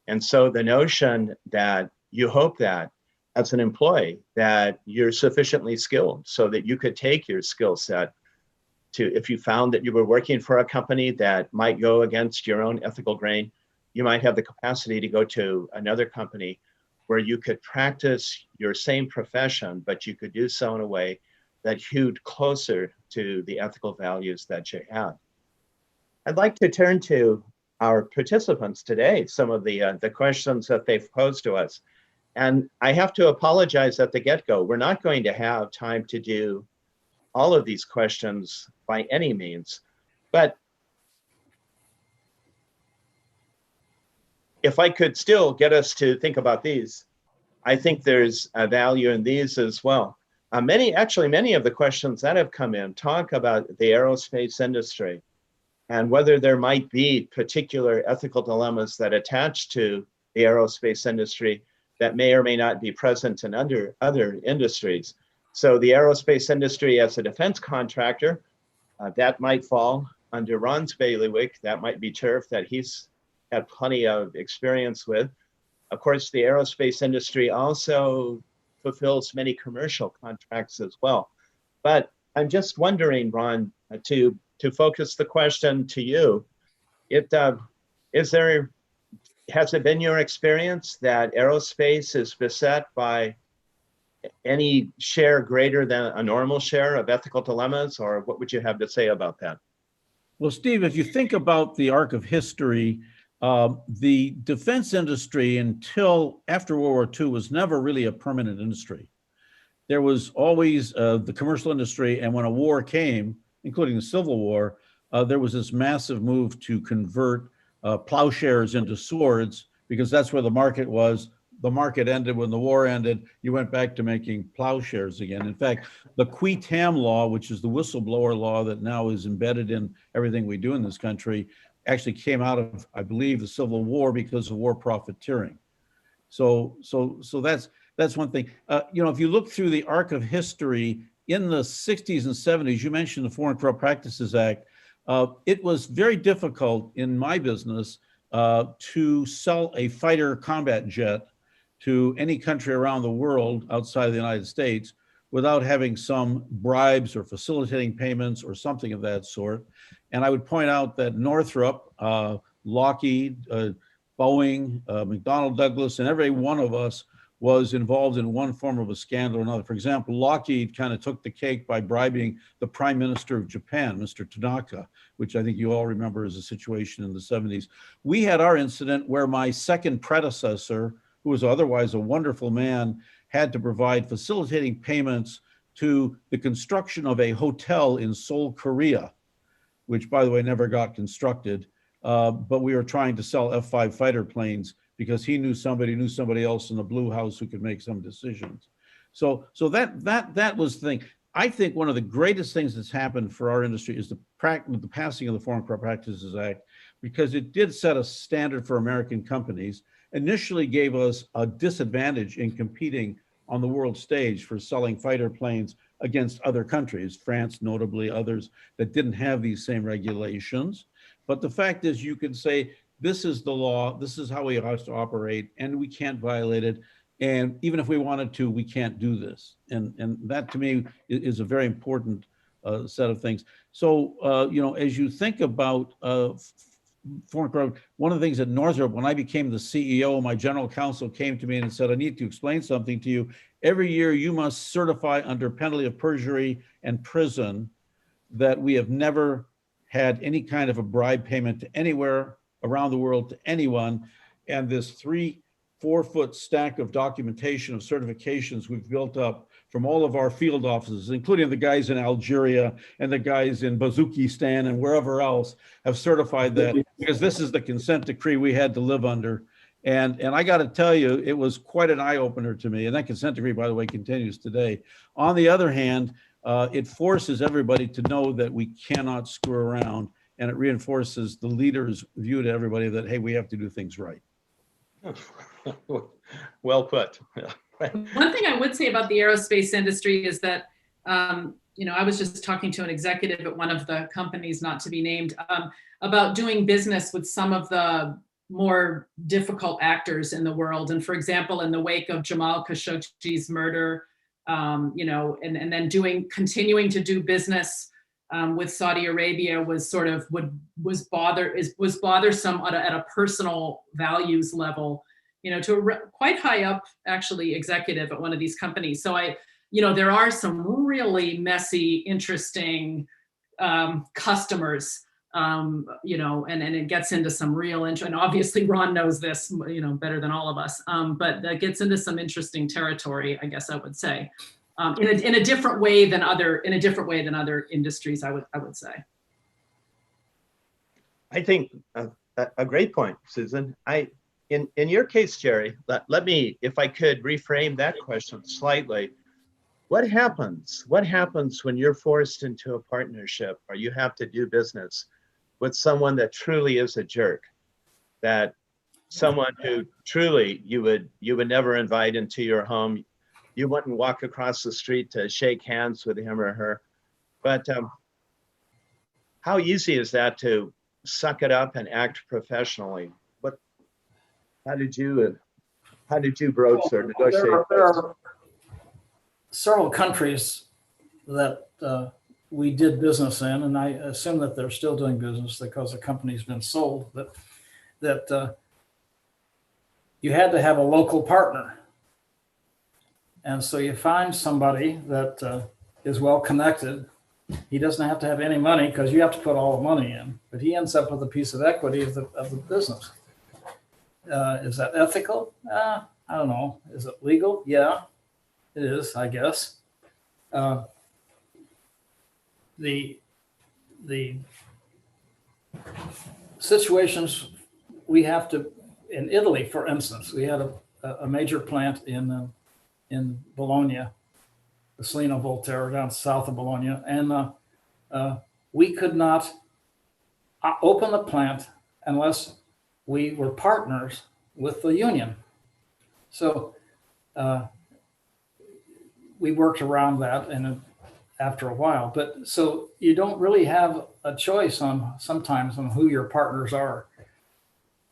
And so the notion that you hope that as an employee that you're sufficiently skilled so that you could take your skill set to, if you found that you were working for a company that might go against your own ethical grain, you might have the capacity to go to another company where you could practice your same profession, but you could do so in a way that hewed closer to the ethical values that you have. I'd like to turn to our participants today, some of the questions that they've posed to us. And I have to apologize at the get-go. We're not going to have time to do all of these questions by any means, but if I could still get us to think about these, I think there's a value in these as well. Many of the questions that have come in talk about the aerospace industry and whether there might be particular ethical dilemmas that attach to the aerospace industry that may or may not be present in other industries. So the aerospace industry as a defense contractor, that might fall under Ron's bailiwick. That might be turf that he's had plenty of experience with. Of course, the aerospace industry also fulfills many commercial contracts as well. But I'm just wondering, Ron, to focus the question to you, has it been your experience that aerospace is beset by any share greater than a normal share of ethical dilemmas, or what would you have to say about that? Well, Steve, if you think about the arc of history, the defense industry until after World War II was never really a permanent industry. There was always the commercial industry, and when a war came, including the Civil War, there was this massive move to convert plowshares into swords, because that's where the market was. The market ended when the war ended. You went back to making plowshares again. In fact, the qui tam law, which is the whistleblower law that now is embedded in everything we do in this country, actually came out of, I believe, the Civil War because of war profiteering. So that's one thing. If you look through the arc of history in the 60s and 70s, you mentioned the Foreign Corrupt Practices Act. It was very difficult in my business to sell a fighter combat jet to any country around the world outside of the United States without having some bribes or facilitating payments or something of that sort. And I would point out that Northrop, Lockheed, Boeing, McDonnell Douglas, and every one of us was involved in one form of a scandal or another. For example, Lockheed kind of took the cake by bribing the Prime Minister of Japan, Mr. Tanaka, which I think you all remember as a situation in the 70s. We had our incident where my second predecessor, who was otherwise a wonderful man, had to provide facilitating payments to the construction of a hotel in Seoul, Korea, which, by the way, never got constructed. But we were trying to sell F-5 fighter planes because he knew somebody else in the Blue House who could make some decisions. So that was the thing. I think one of the greatest things that's happened for our industry is the passing of the Foreign Corrupt Practices Act, because it did set a standard for American companies. Initially gave us a disadvantage in competing on the world stage for selling fighter planes against other countries, France notably, others that didn't have these same regulations. But the fact is, you can say, this is the law, this is how we have to operate, and we can't violate it. And even if we wanted to, we can't do this. And that to me is a very important set of things. So, as you think about foreign corrupt, one of the things at Northrop, when I became the CEO, my general counsel came to me and said, I need to explain something to you. Every year you must certify under penalty of perjury and prison that we have never had any kind of a bribe payment to anywhere around the world to anyone. And this 3-4 foot stack of documentation of certifications we've built up from all of our field offices, including the guys in Algeria and the guys in Bazukistan and wherever else, have certified that, because this is the consent decree we had to live under. And I got to tell you, it was quite an eye opener to me. And that consent decree, by the way, continues today. On the other hand, it forces everybody to know that we cannot screw around, and it reinforces the leader's view to everybody that, hey, we have to do things right. Well put. One thing I would say about the aerospace industry is that, I was just talking to an executive at one of the companies, not to be named, about doing business with some of the more difficult actors in the world. And for example, in the wake of Jamal Khashoggi's murder, and then continuing to do business with Saudi Arabia was bothersome at a personal values level, to a quite high up actually executive at one of these companies. So there are some really messy, interesting customers, and it gets into some real interest. And obviously Ron knows this, better than all of us, but that gets into some interesting territory, I guess I would say, in a different way than other industries, I would say. I think a great point, Susan. In your case, Jerry, let me, if I could reframe that question slightly. What happens when you're forced into a partnership or you have to do business with someone that truly is a jerk, that someone who truly you would never invite into your home? You wouldn't walk across the street to shake hands with him or her. But how easy is that to suck it up and act professionally? How did you broach or negotiate? There are several countries that we did business in, and I assume that they're still doing business because the company's been sold, that you had to have a local partner. And so you find somebody that is well connected. He doesn't have to have any money because you have to put all the money in, but he ends up with a piece of equity of the business. Is that ethical? I don't know. Is it legal? Yeah, it is, I guess. The situations we have to, in Italy, for instance, we had a major plant in Bologna, the Salino Volterra down south of Bologna, and we could not open the plant unless we were partners with the union. So we worked around that and after a while, but so you don't really have a choice sometimes on who your partners are.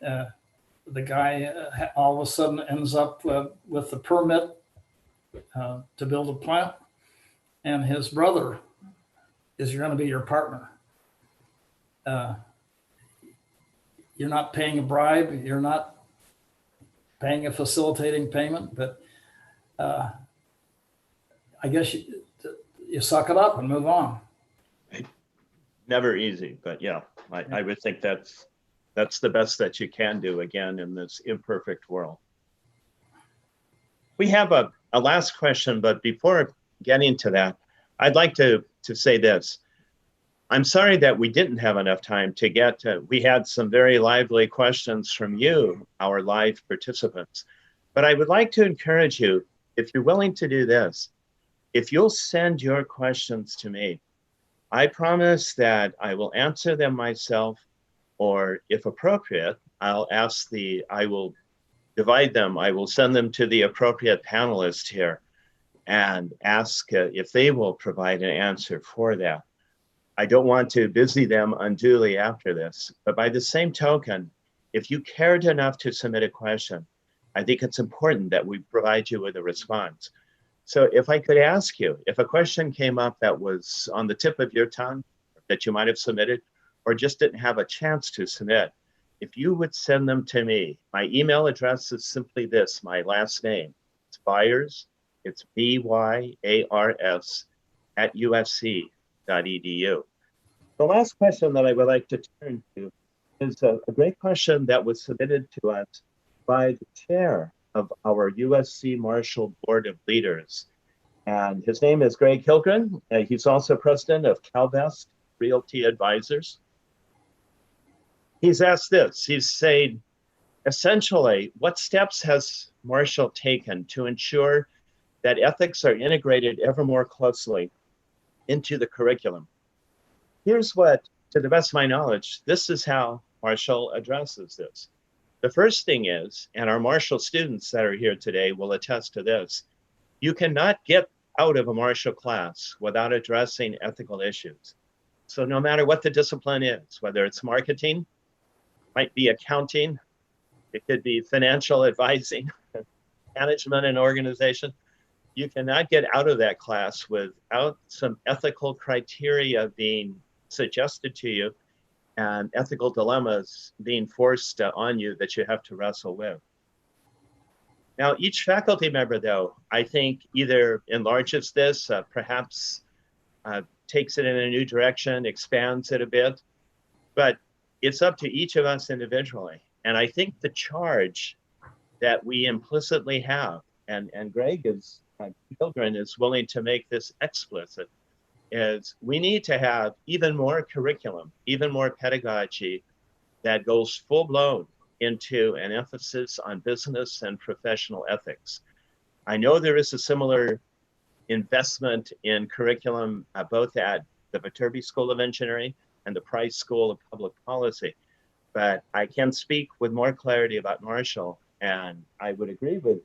The guy all of a sudden ends up with the permit to build a plant, and his brother is going to be your partner. You're not paying a bribe, you're not paying a facilitating payment, but I guess you suck it up and move on. Never easy, but yeah, I would think that's the best that you can do, again, in this imperfect world. We have a last question, but before getting to that, I'd like to say this. I'm sorry that we didn't have enough time to get to, we had some very lively questions from you, our live participants, but I would like to encourage you, if you're willing to do this, if you'll send your questions to me, I promise that I will answer them myself, or if appropriate, I will divide them. I will send them to the appropriate panelists here and ask if they will provide an answer for that. I don't want to busy them unduly after this, but by the same token, if you cared enough to submit a question, I think it's important that we provide you with a response. So if I could ask you, if a question came up that was on the tip of your tongue that you might have submitted, or just didn't have a chance to submit, if you would send them to me, my email address is simply this, my last name. It's Byers, it's BYARS @usc.edu. The last question that I would like to turn to is a great question that was submitted to us by the chair of our USC Marshall Board of Leaders. And his name is Greg Hilgren. He's also president of CalVest Realty Advisors. He's asked this, he's saying, essentially, what steps has Marshall taken to ensure that ethics are integrated ever more closely into the curriculum? Here's what, to the best of my knowledge, this is how Marshall addresses this. The first thing is, and our Marshall students that are here today will attest to this, you cannot get out of a Marshall class without addressing ethical issues. So no matter what the discipline is, whether it's marketing, might be accounting, it could be financial advising, management and organization, you cannot get out of that class without some ethical criteria being suggested to you and ethical dilemmas being forced on you that you have to wrestle with. Now, each faculty member, though, I think either enlarges this, perhaps takes it in a new direction, expands it a bit, but it's up to each of us individually. And I think the charge that we implicitly have, and Greg is, Hilgren is willing to make this explicit, is we need to have even more curriculum, even more pedagogy that goes full blown into an emphasis on business and professional ethics. I know there is a similar investment in curriculum both at the Viterbi School of Engineering and the Price School of Public Policy, but I can speak with more clarity about Marshall, and I would agree with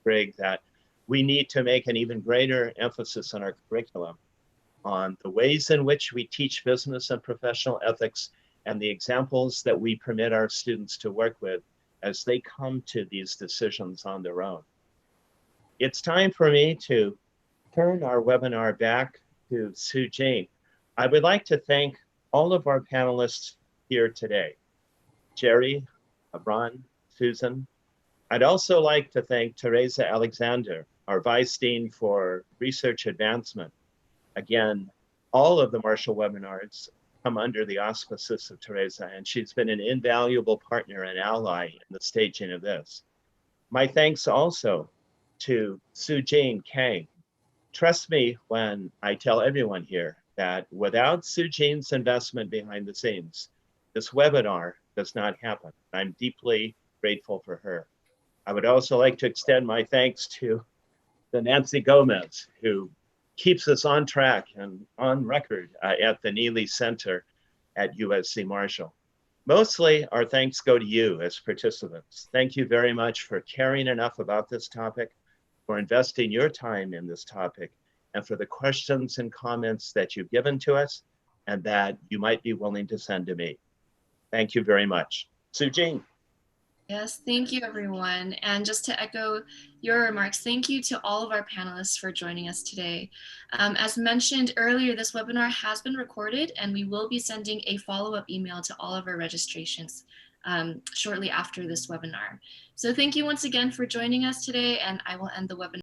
Greg that we need to make an even greater emphasis on our curriculum on the ways in which we teach business and professional ethics and the examples that we permit our students to work with as they come to these decisions on their own. It's time for me to turn our webinar back to Sujane. I would like to thank all of our panelists here today, Jerry, Ron, Susan, I'd also like to thank Teresa Alexander, our Vice Dean for Research Advancement. Again, all of the Marshall webinars come under the auspices of Teresa, and she's been an invaluable partner and ally in the staging of this. My thanks also to Sujane Kang. Trust me when I tell everyone here that without Sujane's investment behind the scenes, this webinar does not happen. I'm deeply grateful for her. I would also like to extend my thanks to the Nancy Gomez, who keeps us on track and on record at the Neely Center at USC Marshall. Mostly our thanks go to you as participants. Thank you very much for caring enough about this topic, for investing your time in this topic, and for the questions and comments that you've given to us and that you might be willing to send to me. Thank you very much. Sujane. Yes, thank you, everyone. And just to echo your remarks, thank you to all of our panelists for joining us today. As mentioned earlier, this webinar has been recorded, and we will be sending a follow-up email to all of our registrations shortly after this webinar. So thank you once again for joining us today, and I will end the webinar.